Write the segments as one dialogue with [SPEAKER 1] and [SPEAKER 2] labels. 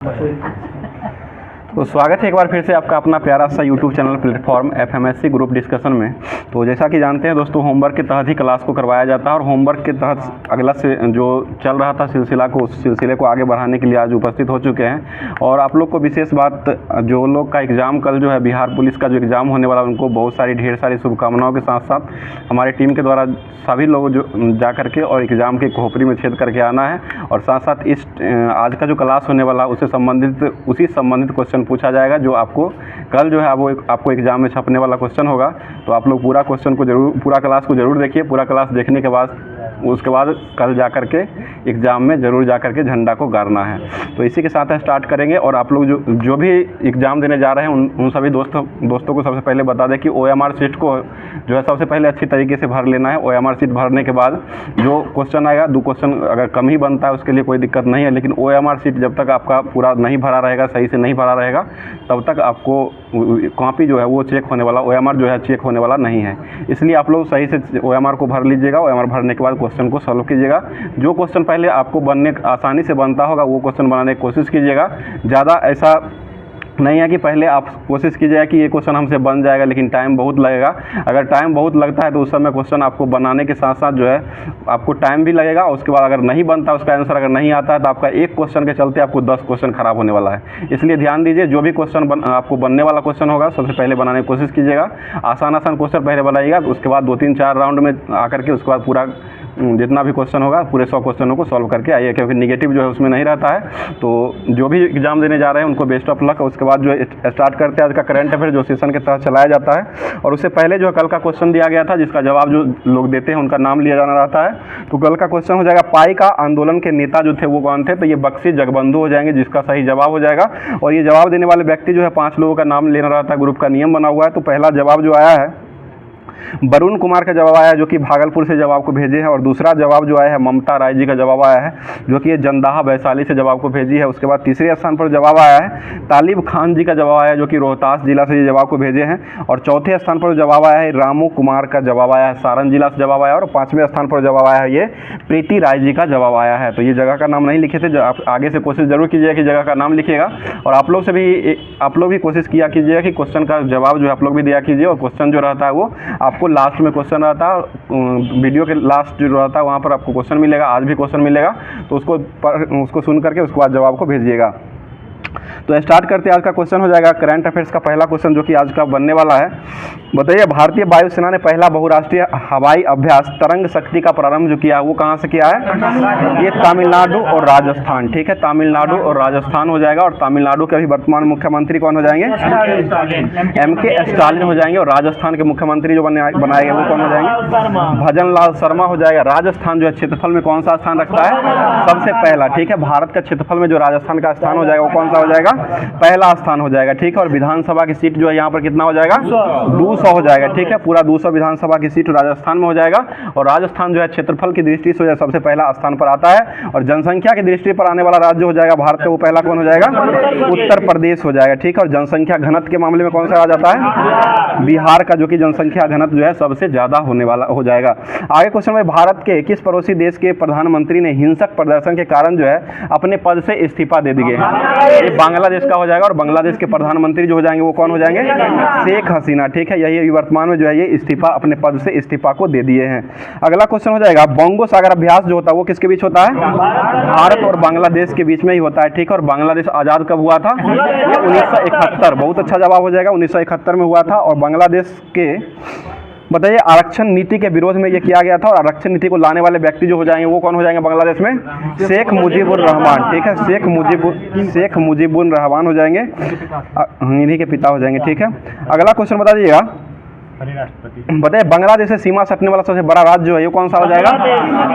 [SPEAKER 1] तो स्वागत है एक बार फिर से आपका अपना प्यारा सा YouTube channel platform FMSC group discussion में। तो जैसा कि जानते हैं दोस्तों, होमवर्क के तहत ही क्लास को करवाया जाता है और होमवर्क के तहत अगला से जो चल रहा था उस सिलसिले को आगे बढ़ाने के लिए आज उपस्थित हो चुके हैं। और आप लोग को विशेष बात, जो लोग का एग्ज़ाम कल जो है बिहार पुलिस का जो एग्ज़ाम होने वाला, उनको बहुत सारी ढेर सारी शुभकामनाओं के साथ साथ हमारी टीम के द्वारा सभी लोग जो जा करके और एग्ज़ाम के खोपड़ी में छेद करके आना है। और साथ साथ इस आज का जो क्लास होने वाला उसी संबंधित क्वेश्चन पूछा जाएगा, जो आपको कल जो है वो आपको एग्ज़ाम में छपने वाला क्वेश्चन होगा। तो आप लोग पूरा क्लास को ज़रूर देखिए। पूरा क्लास देखने के बाद उसके बाद कल जा कर के एग्ज़ाम में ज़रूर जा कर के झंडा को गाड़ना है। तो इसी के साथ स्टार्ट करेंगे। और आप लोग जो भी एग्ज़ाम देने जा रहे हैं उन सभी दोस्तों को सबसे पहले बता दें कि OMR शीट को जो है सबसे पहले अच्छी तरीके से भर लेना है। OMR शीट भरने के बाद जो क्वेश्चन आएगा, 2 क्वेश्चन अगर कम ही बनता है उसके लिए कोई दिक्कत नहीं है, लेकिन OMR शीट जब तक आपका पूरा नहीं भरा रहेगा, सही से नहीं भरा रहेगा, तब तक आपको कॉपी जो है वो चेक होने वाला, OMR जो है चेक होने वाला नहीं है। इसलिए आप लोग सही से OMR को भर लीजिएगा। OMR भरने के बाद क्वेश्चन को सॉल्व कीजिएगा। जो क्वेश्चन पहले आपको आसानी से बनता होगा वो क्वेश्चन बनाने की कोशिश कीजिएगा। ज़्यादा ऐसा नहीं है कि पहले आप कोशिश कीजिएगा कि ये क्वेश्चन हमसे बन जाएगा लेकिन टाइम बहुत लगेगा। अगर टाइम बहुत लगता है तो उस समय क्वेश्चन आपको बनाने के साथ साथ जो है आपको टाइम भी लगेगा। उसके बाद अगर नहीं बनता, उसका आंसर अगर नहीं आता है, तो आपका एक क्वेश्चन के चलते आपको 10 क्वेश्चन खराब होने वाला है। इसलिए ध्यान दीजिए, जो भी क्वेश्चन आपको बनने वाला क्वेश्चन होगा सबसे पहले बनाने की कोशिश कीजिएगा। आसान क्वेश्चन पहले बनाइएगा, उसके बाद 2-3-4 राउंड में आकर के उसके बाद पूरा जितना भी क्वेश्चन होगा पूरे 100 क्वेश्चनों को सॉल्व करके आइए, क्योंकि निगेटिव जो है उसमें नहीं रहता है। तो जो भी एग्ज़ाम देने जा रहे हैं उनको बेस्ट ऑफ लक। उसके बाद जो है स्टार्ट करते हैं आज का करंट अफेयर, जो सेशन के तहत चलाया जाता है। और उससे पहले जो है कल का क्वेश्चन दिया गया था, जिसका जवाब जो लोग देते हैं उनका नाम लिया जाना रहता है। तो कल का क्वेश्चन हो जाएगा, पाई का आंदोलन के नेता जो थे वो कौन थे? तो ये बख्शी जगबंधु हो जाएंगे, जिसका सही जवाब हो जाएगा। और ये जवाब देने वाले व्यक्ति जो है 5 लोगों का नाम लेना रहता है, ग्रुप का नियम बना हुआ है। तो पहला जवाब जो आया है वरुण कुमार का जवाब आया है, जो कि भागलपुर से जवाब को भेजे हैं। और दूसरा जवाब जो आया है ममता राय जी का जवाब आया है, जो कि ये जंदाहा वैशाली से जवाब को भेजी है। उसके बाद तीसरे स्थान पर जवाब आया है तालिब खान जी का जवाब आया है, जो कि रोहतास जिला से ये जवाब को भेजे हैं। और चौथे स्थान पर जवाब आया है रामू कुमार का जवाब आया है, सारण जिला से जवाब आया। और 5वें स्थान पर जवाब आया है ये प्रीति राय जी का जवाब आया है। तो ये जगह का नाम नहीं लिखे थे, जो आप आगे से कोशिश जरूर कीजिएगा कि जगह का नाम लिखिएगा। और आप लोग भी कोशिश किया कीजिएगा कि क्वेश्चन का जवाब जो है आप लोग भी दिया कीजिए। और क्वेश्चन जो रहता है वो आपको लास्ट में क्वेश्चन रहता है, वीडियो के लास्ट जो रहता है वहाँ पर आपको क्वेश्चन मिलेगा। आज भी क्वेश्चन मिलेगा, तो उसको सुन करके उसके बाद जवाब को भेजिएगा। तो स्टार्ट करते हैं। आज का क्वेश्चन हो जाएगा करंट अफेयर्स का पहला क्वेश्चन, जो कि आज का बनने वाला है। बताइए, भारतीय वायुसेना ने पहला बहुराष्ट्रीय हवाई अभ्यास तरंग शक्ति का प्रारंभ जो किया वो कहाँ से किया है? ये तमिलनाडु और राजस्थान। ठीक है, तमिलनाडु और राजस्थान हो जाएगा। और तमिलनाडु के अभी वर्तमान मुख्यमंत्री कौन हो जाएंगे? MK स्टालिन हो जाएंगे। और राजस्थान के मुख्यमंत्री जो बनाए गए वो कौन हो जाएंगे? भजन लाल शर्मा हो जाएगा। राजस्थान जो है क्षेत्रफल में कौन सा स्थान रखता है? सबसे पहला। ठीक है, भारत का क्षेत्रफल में जो राजस्थान का स्थान हो जाएगा वो कौन सा हो जाएगा? पहला स्थान हो जाएगा। ठीक है, और विधानसभा की सीट जो है यहाँ पर कितना हो जाएगा? 200 हो जाएगा। ठीक है, पूरा 200 विधानसभा की सीट राजस्थान में हो जाएगा। और राजस्थान जो है क्षेत्रफल की दृष्टि से सबसे पहला स्थान पर आता है। और जनसंख्या की दृष्टि पर आने वाला राज्य हो जाएगा भारत का, वो पहला कौन हो जाएगा? उत्तर प्रदेश हो जाएगा। ठीक है, और जनसंख्या घनत्व के मामले में कौन सा आ जाता है? बिहार का, जो कि जनसंख्या घनत्व जो है सबसे ज्यादा होने वाला हो जाएगा। आगे क्वेश्चन में, भारत के किस पड़ोसी देश के प्रधानमंत्री ने हिंसक प्रदर्शन के कारण जो है अपने पद से इस्तीफा दे दिए? ये बांग्लादेश का हो जाएगा। और बांग्लादेश के प्रधानमंत्री जो हो जाएंगे वो कौन हो जाएंगे? शेख हसीना। ठीक है, यही वर्तमान में जो है ये इस्तीफा, अपने पद से इस्तीफा को दे दिए हैं। अगला क्वेश्चन हो जाएगा, बंगो सागर अभ्यास जो होता है वो किसके बीच होता है? भारत और बांग्लादेश के बीच में ही होता है। ठीक है, और बांग्लादेश आजाद कब हुआ था? ये 1971। बहुत अच्छा जवाब हो जाएगा, 1971 में हुआ था। और बांग्लादेश के बताइए आरक्षण नीति के विरोध में ये किया गया था। और आरक्षण नीति को लाने वाले व्यक्ति जो हो जाएंगे वो कौन हो जाएंगे बांग्लादेश में? शेख मुजीबुर रहमान। ठीक है, शेख मुजीबुर रहमान हो जाएंगे, इन्हीं के पिता हो जाएंगे। ठीक है, अगला क्वेश्चन बता दीजिएगा, बताइए बांग्लादेश से सीमा सटने वाला सबसे बड़ा राज्य जो है ये कौन सा हो जाएगा?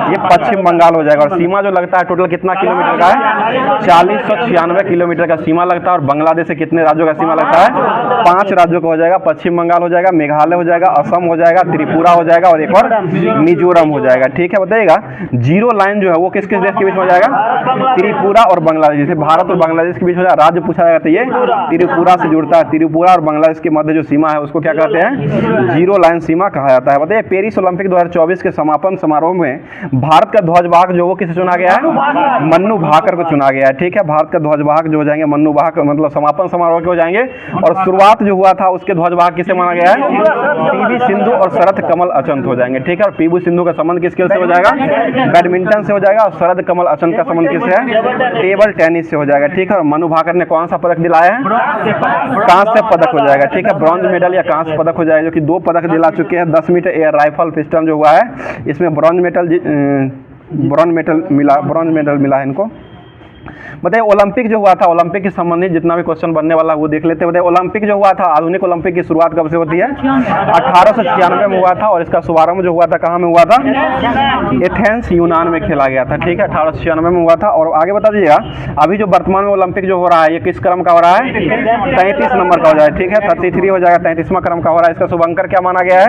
[SPEAKER 1] ये पश्चिम बंगाल हो जाएगा। और सीमा जो लगता है टोटल कितना किलोमीटर का है? 4096 किलोमीटर का सीमा लगता है। और बांग्लादेश से कितने राज्यों का सीमा लगता है? 5 राज्यों का हो जाएगा। पश्चिम बंगाल हो जाएगा, मेघालय हो जाएगा, असम हो जाएगा, त्रिपुरा हो जाएगा और एक और मिजोरम हो जाएगा। ठीक है, बताइएगा जीरो लाइन जो है वो किस किस देश के बीच में हो जाएगा? त्रिपुरा और बांग्लादेश। जैसे भारत और बांग्लादेश के बीच हो जाएगा, राज्य पूछा जाएगा तो ये त्रिपुरा से जुड़ता है। त्रिपुरा और बांग्लादेश के मध्य जो सीमा है उसको क्या कहते हैं? जीरो लाइन सीमा कहा जाता है। बताइए पेरिस ओलंपिक 2024 के समापन समारोह में भारत का ध्वजवाहक जो वो किसे चुना गया है? मन्नू भाकर को चुना गया है। ठीक है, भारत का ध्वजवाहक जो हो जाएंगे मन्नू भाकर, मतलब समापन समारोह के हो जाएंगे। और शुरुआत जो हुआ था उसके ध्वजवाहक किसे माना गया है? पीवी सिंधु और शरद कमल अचंत हो जाएंगे। ठीक है, और पीवी सिंधु का संबंध किस खेल से हो जाएगा? बैडमिंटन से हो जाएगा। और शरद कमल अचंत का संबंध किससे है? टेबल टेनिस से हो जाएगा। ठीक है, और मनु भाकर ने कौन सा पदक दिलाया है? कांस्य पदक हो जाएगा। ठीक है, ब्रॉन्ज मेडल या कांस्य पदक हो जाएगा, जो कि 2 पदक दिला चुके हैं। 10 मीटर एयर राइफल पिस्टल जो हुआ है इसमें ब्रॉन्ज मेडल मिला है इनको। बताइए ओलंपिक जो हुआ था, ओलंपिक के संबंधित जितना भी क्वेश्चन बनने वाला वो देख लेते हैं। बताइए ओलंपिक जो हुआ था, आधुनिक ओलंपिक की शुरुआत कब से होती है? 1896 में हुआ था। और इसका शुभारंभ जो हुआ था कहाँ में हुआ था? एथेंस यूनान में खेला गया था। ठीक है, 1896 में हुआ था। और आगे बता दीजिएगा अभी जो वर्तमान में ओलंपिक जो हो रहा है ये किस क्रम का हो रहा है? 33 नंबर का हो जाएगा। ठीक है, 33 हो जाएगा, 33वां क्रम का हो रहा है। इसका शुभंकर क्या माना गया है?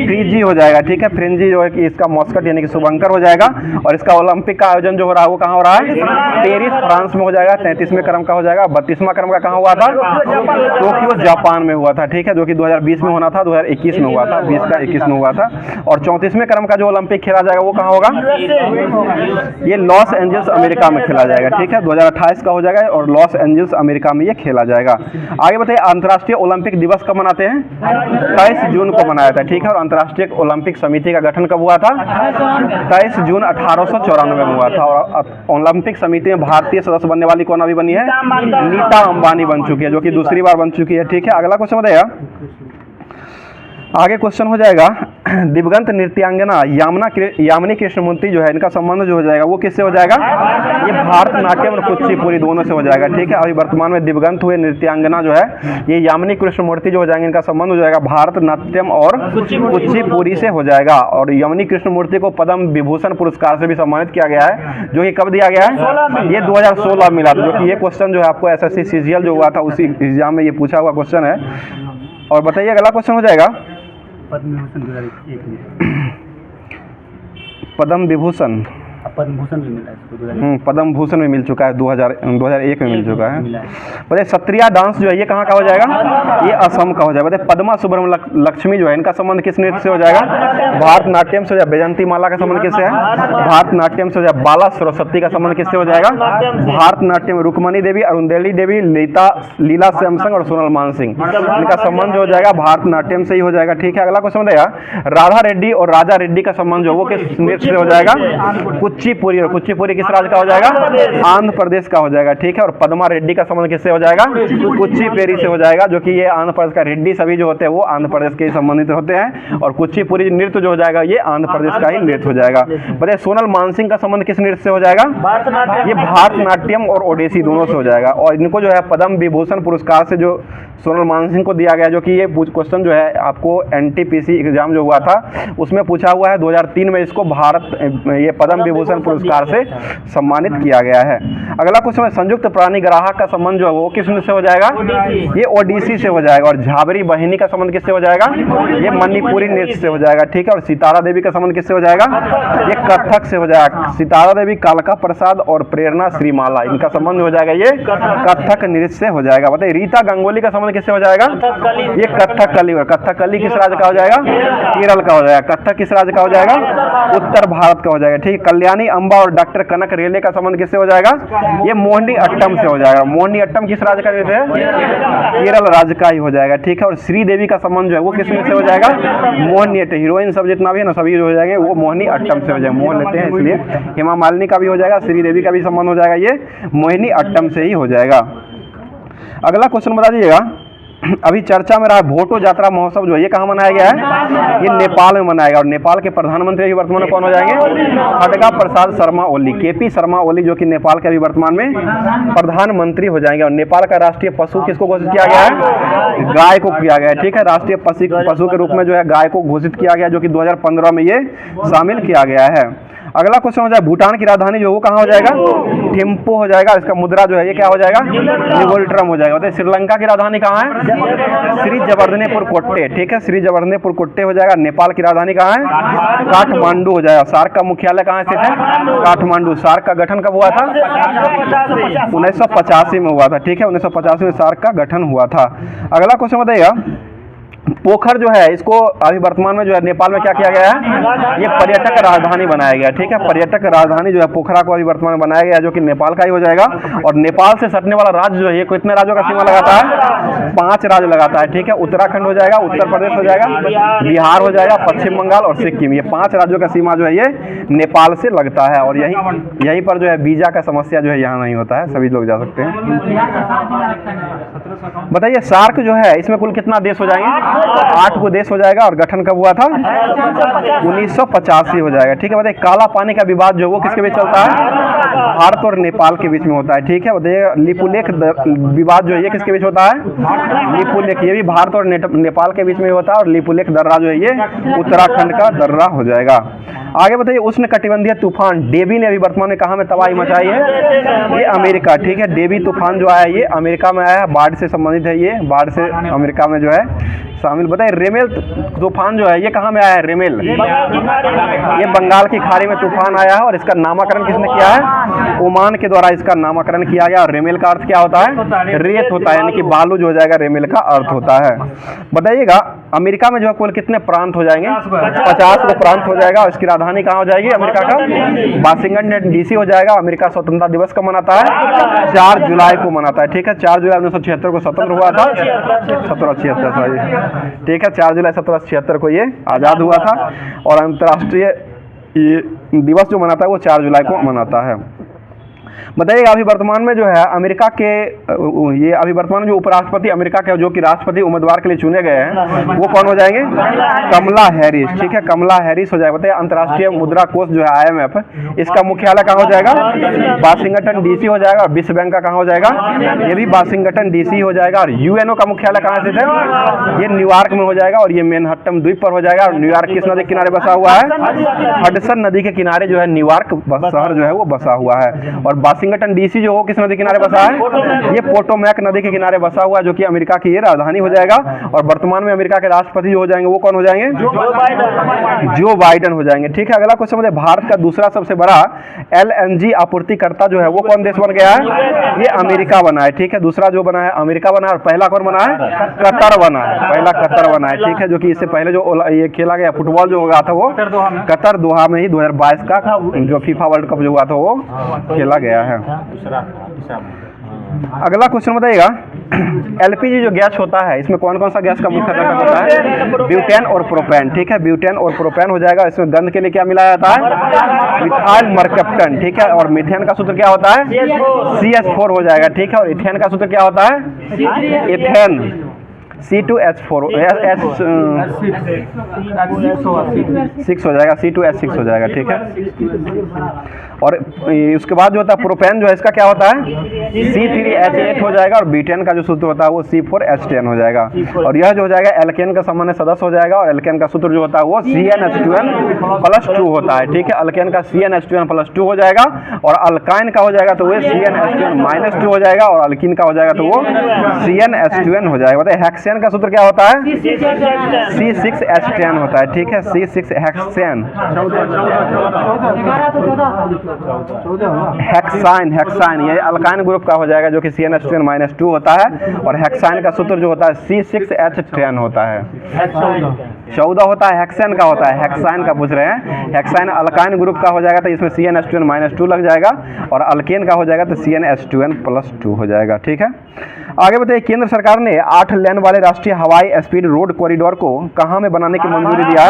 [SPEAKER 1] फ्रिंजी हो जाएगा। ठीक है, फ्रिंजी जो है कि इसका मॉस्कट यानी कि शुभंकर हो जाएगा। और इसका ओलंपिक का आयोजन जो हो रहा है वो कहाँ हो रहा है? पेरिस फ्रांस में हो जाएगा। 33वें क्रम का हो जाएगा। 32वां क्रम का कहाँ हुआ था? टोक्यो जापान में हुआ था। ठीक है, जो कि 2020 में होना था, 2021 में हुआ था, 20 का 21 में हुआ था। और 34वें क्रम का जो ओलंपिक खेला जाएगा वो कहाँ होगा? ये लॉस एंजल्स अमेरिका में खेला जाएगा। ठीक है, 2028 का हो जाएगा और लॉस एंजल्स अमेरिका में ये खेला जाएगा। आगे बताइए अंतर्राष्ट्रीय ओलंपिक दिवस कब मनाते हैं? 23 जून को मनाया था। ठीक है, और अंतर्राष्ट्रीय ओलंपिक समिति का गठन कब हुआ था? 23 जून 1894 में हुआ था। और ओलंपिक समिति में भारतीय सदस्य बनने वाली कौन अभी बनी है? नीता अंबानी बन चुकी है, जो कि दूसरी बार बन चुकी है। ठीक है, अगला क्वेश्चन बताइएगा। आगे क्वेश्चन हो जाएगा दिवंगत नृत्यांगना यामिनी कृष्णमूर्ति जो है इनका संबंध जो हो जाएगा वो किससे हो जाएगा? ये भारतनाट्यम और कुचिपुड़ी दोनों से हो जाएगा। ठीक है, अभी वर्तमान में दिवंगत हुए नृत्यांगना जो है ये यामिनी कृष्णमूर्ति जो हो जाएंगे, इनका संबंध हो जाएगा भारतनाट्यम और कुचिपुड़ी से हो जाएगा। और यामिनी कृष्णमूर्ति को पद्म विभूषण पुरस्कार से भी सम्मानित किया गया है, जो कि कब दिया गया है? ये 2016 में मिला था। जो कि ये क्वेश्चन जो है आपको SSC CGL जो हुआ था उसी एग्जाम में ये पूछा हुआ क्वेश्चन है। और बताइए अगला क्वेश्चन हो जाएगा पद्म विभूषण पद्म भूषण में मिल चुका है, 2001 में मिल चुका है। बताइए सत्रिया डांस जो है ये कहाँ का हो जाएगा? ये असम का हो जाएगा। बताइए पद्मा सुब्रह्मण्य लक्ष्मी जो है इनका संबंध किस नृत्य से हो जाएगा? भारतनाट्यम से हो जाएगा। बैजंती माला का संबंध किससे है? भारतनाट्यम से हो जाएगा। बाला सरस्वती का संबंध किससे हो जाएगा? भारतनाट्यम। रुक्मणी देवी, अरुंधेली देवी, लीला सैमसंग और सोनल मानसिंह इनका संबंध जो हो जाएगा भारतनाट्यम से ही हो जाएगा। ठीक है, अगला क्वेश्चन बताइएगा राधा रेड्डी और राजा रेड्डी का संबंध जो वो किस नृत्य से हो जाएगा? कुचिपुड़ी। और कुचिपुड़ी किस राज्य का हो जाएगा? आंध्र प्रदेश का हो जाएगा। ठीक है, और पद्मा रेड्डी का संबंध किससे हो जाएगा? कुचिपुड़ी से हो जाएगा, जो कि ये आंध्र प्रदेश का रेड्डी सभी जो होते हैं वो आंध्र प्रदेश के संबंधित होते हैं। और कुचिपुड़ी नृत्य जो हो जाएगा ये आंध्र प्रदेश का ही नृत्य हो जाएगा। बताइए सोनल मानसिंह का संबंध किस नृत्य से हो जाएगा? ये भारतनाट्यम और ओडिसी दोनों से हो जाएगा। और इनको जो है पद्म विभूषण पुरस्कार से जो सोनल मानसिंह को दिया गया, जो कि ये क्वेश्चन जो है आपको NTPC एग्जाम जो हुआ था उसमें पूछा हुआ है। 2003 में इसको ये पद्म विभूषण पुरस्कार से सम्मानित किया गया है। अगला क्वेश्चन है संयुक्त प्राणी ग्राहक का संबंध जो है वो किस नृत्य से हो जाएगा? ये ओडिसी से हो जाएगा। और झाबरी बहिनी का संबंध किससे हो जाएगा? ये मणिपुरी नृत्य से हो जाएगा। ठीक है, और सितारा देवी का संबंध किससे हो जाएगा? ये कथक से हो जाएगा। सितारा देवी, कालका प्रसाद और प्रेरणा श्रीमाला इनका संबंध हो जाएगा ये कथक नृत्य से हो जाएगा। बताइए रीता गंगोली का संबंध किससे हो जाएगा? ये कथकली। और कथकली किस राज्य का हो जाएगा? केरल का हो जाएगा। कथक किस राज्य का हो जाएगा? उत्तर भारत का हो जाएगा। ठीक है, कल्याणी अम्बा और डॉक्टर कनक रेले का संबंध किससे हो जाएगा? ये मोहिनी अट्टम से हो जाएगा। मोहिनी अट्टम किस राज्य का नृत्य है? केरल राज्य का ही हो जाएगा। ठीक है, और श्रीदेवी का संबंध जो है वो किस में से हो जाएगा? मोहिनी अट्टम। हीरोइन सब जितना भी है ना सभी जो हो जाएंगे वो मोहिनी अट्टम से हो जाएगा। मोह लेते हैं इसलिए हेमा मालिनी का भी हो जाएगा, श्रीदेवी का भी संबंध हो जाएगा, ये मोहिनी अट्टम से ही हो जाएगा। अगला क्वेश्चन बता दीजिएगा अभी चर्चा में रहा भोटो यात्रा महोत्सव जो है ये कहाँ मनाया गया है? ये नेपाल में मनाएगा। और नेपाल के प्रधानमंत्री अभी वर्तमान में कौन हो जाएंगे? खड्गा प्रसाद शर्मा ओली, KP शर्मा ओली, जो कि नेपाल के अभी वर्तमान में प्रधानमंत्री हो जाएंगे। और नेपाल का राष्ट्रीय पशु किसको घोषित किया गया है? गाय को किया गया है। ठीक है, राष्ट्रीय पशु के रूप में जो है गाय को घोषित किया गया, जो कि 2015 में ये शामिल किया गया है। अगला क्वेश्चन हो जाए भूटान की राजधानी जो वो कहाँ हो जाएगा? थिम्पू हो जाएगा। इसका मुद्रा जो है ये क्या हो जाएगा? निवोल्ट्रम हो जाएगा। बताइए श्रीलंका की राजधानी कहाँ है? श्री जवर्धनेपुर कोट्टे। ठीक है, श्री जवर्धनेपुर कोट्टे हो जाएगा। नेपाल की राजधानी कहाँ है? काठमांडू हो जाएगा। सार्क का मुख्यालय कहाँ स्थित है? काठमांडू। सार्क का गठन कब हुआ था? 1985 में हुआ था। ठीक है, 1985 में सार्क का गठन हुआ था। अगला क्वेश्चन बताइएगा पोखर जो है इसको अभी वर्तमान में जो है नेपाल में क्या किया गया है, ये पर्यटक राजधानी बनाया गया। ठीक है, पर्यटक राजधानी जो है पोखरा को अभी वर्तमान में बनाया गया है, जो कि नेपाल का ही हो जाएगा। और नेपाल से सटने वाला राज्य जो है ये कितने राज्यों का सीमा लगाता है, 5 राज्य लगाता है। ठीक है, उत्तराखंड हो जाएगा, उत्तर प्रदेश हो जाएगा, बिहार हो जाएगा, पश्चिम बंगाल और सिक्किम, ये 5 राज्यों का सीमा जो है ये नेपाल से लगता है। और यहीं पर जो है वीजा का समस्या जो है यहाँ नहीं होता है, सभी लोग जा सकते हैं। बताइए सार्क जो है इसमें कुल कितना देश हो जाएंगे, 8 को देश हो जाएगा। और गठन कब हुआ था, 1985 हो जाएगा। ठीक है, बताइए काला पानी का विवाद जो वो किसके बीच चलता है, भारत और नेपाल के बीच में होता है। ठीक है, बताइए लिपुलेख विवाद जो है ये किसके बीच होता है, लिपुलेख, ये भी भारत और नेपाल के बीच में होता है। और लिपुलेख दर्रा जो है ये उत्तराखंड का दर्रा हो जाएगा। आगे बताइए उष्ण कटिबंधीय तूफान डेबी ने अभी वर्तमान में कहाँ में तबाही मचाई है, ये अमेरिका। ठीक है, डेबी तूफान जो आया ये अमेरिका में आया है, बाढ़ से संबंधित है, ये बाढ़ से अमेरिका में जो है शामिल। बताइए रेमेल तूफान जो है ये कहाँ में आया है, रेमेल, ये बंगाल की खाड़ी में तूफान आया है। और इसका नामकरण किसने किया है, ओमान के द्वारा इसका नामकरण किया गया। और रेमेल का अर्थ क्या होता है, रेत होता है, यानी कि बालू जो हो जाएगा रेमेल का अर्थ होता है। बताइएगा अमेरिका में जो है कुल कितने प्रांत हो जाएंगे, 50 को प्रांत हो जाएगा। और इसकी राजधानी कहाँ हो जाएगी अमेरिका का, वाशिंगटन डीसी हो जाएगा। अमेरिका स्वतंत्रता दिवस कब मनाता है, 4 जुलाई को मनाता है। ठीक है, 4 जुलाई 1976 को स्वतंत्र हुआ था, 1776 सॉरी। ठीक है, 4 जुलाई 1776 को ये आज़ाद हुआ था। और अंतर्राष्ट्रीय ये दिवस जो मनाता है वो 4 जुलाई को मनाता है। बताइएगा अभी वर्तमान में जो है अमेरिका के ये अभी वर्तमान में जो उपराष्ट्रपति अमेरिका के जो कि राष्ट्रपति उम्मीदवार के लिए चुने गए हैं वो कौन हो जाएंगे, कमला हैरिस। ठीक है, कमला हैरिस हो जाएगा। बताइए अंतर्राष्ट्रीय मुद्रा कोष जो है IMF, इसका मुख्यालय कहाँ हो जाएगा, वाशिंगटन डीसी हो जाएगा। और विश्व बैंक का कहाँ हो जाएगा, ये भी वाशिंगटन डीसी हो जाएगा। और UNO का मुख्यालय कहाँ स्थित है, ये न्यूयॉर्क में हो जाएगा। और ये मैनहट्टन द्वीप पर हो जाएगा। और न्यूयॉर्क किस नदी के किनारे बसा हुआ है, हडसन नदी के किनारे जो है न्यूयॉर्क शहर जो है वो बसा हुआ है। और वाशिंगटन डीसी जो हो किस नदी किनारे बसा है, ये पोटोमैक नदी के किनारे बसा हुआ है, जो कि अमेरिका की ये राजधानी हो जाएगा। और वर्तमान में अमेरिका के राष्ट्रपति जो हो जाएंगे वो कौन हो जाएंगे, जो बाइडेन हो जाएंगे। ठीक है, अगला क्वेश्चन बताइए भारत का दूसरा सबसे बड़ा LNG आपूर्तिकर्ता जो है वो कौन देश बन गया है, ये अमेरिका बना है। ठीक है, दूसरा जो बना है अमेरिका बना है। और पहला कौन बना है, कतर बना है, पहला कतर बना है। ठीक है, जो कि इससे पहले जो ये खेला गया फुटबॉल जो होगा था वो कतर दोहा में ही 2022 का जो फीफा वर्ल्ड कप जो हुआ था वो खेला गया है। अगला क्वेश्चन बताइएगा LPG जो गैस होता है इसमें कौन कौन सा गैस का मुख्य घटक होता है, ब्यूटेन और प्रोपेन। ठीक है, ब्यूटेन और प्रोपेन हो जाएगा। इसमें गंध के लिए क्या मिलाया जाता है, मिथाइल मरकप्टन। ठीक है, और मीथेन का सूत्र क्या होता है, CH4 हो जाएगा। ठीक है, और इथेन का सूत्र क्या होता है, इथेन C2H4 6 हो जाएगा, C2H6 हो जाएगा। ठीक है, और उसके बाद जो होता है प्रोपेन जो है इसका क्या होता है, C3H8 हो जाएगा। और ब्यूटेन का जो सूत्र होता है वो C4H10 हो जाएगा। और यह जो हो जाएगा एल्केन का सामान्य सदस्य हो जाएगा। और एल्केन का सूत्र जो होता है वो CnH2n+2 होता है। ठीक है, एल्केन का CnH2n+2 हो जाएगा। और अल्काइन का हो जाएगा तो वो CnH2n-2 हो जाएगा। और अल्कीन का हो जाएगा तो वो CnH2n हो जाएगा। बताइए हेक्सेन का सूत्र क्या होता है, C6H10 होता है। ठीक है, C6 हेक्साइन ये अल्काइन ग्रुप का हो जाएगा, जो कि CnH2n-2 होता है। और हेक्साइन का सूत्र जो होता है C6H10 होता है, 14 होता है। हेक्सेन का होता है, हेक्साइन का पूछ रहे हैं, हेक्साइन अल्काइन ग्रुप का हो जाएगा तो इसमें CnH2n-2 लग जाएगा। और अल्केन का हो जाएगा तो CnH2n+2 हो जाएगा। ठीक है, आगे बताइए केंद्र सरकार ने 8 लेन वाले राष्ट्रीय हवाई स्पीड रोड कॉरिडोर को कहाँ में बनाने की मंजूरी दिया है,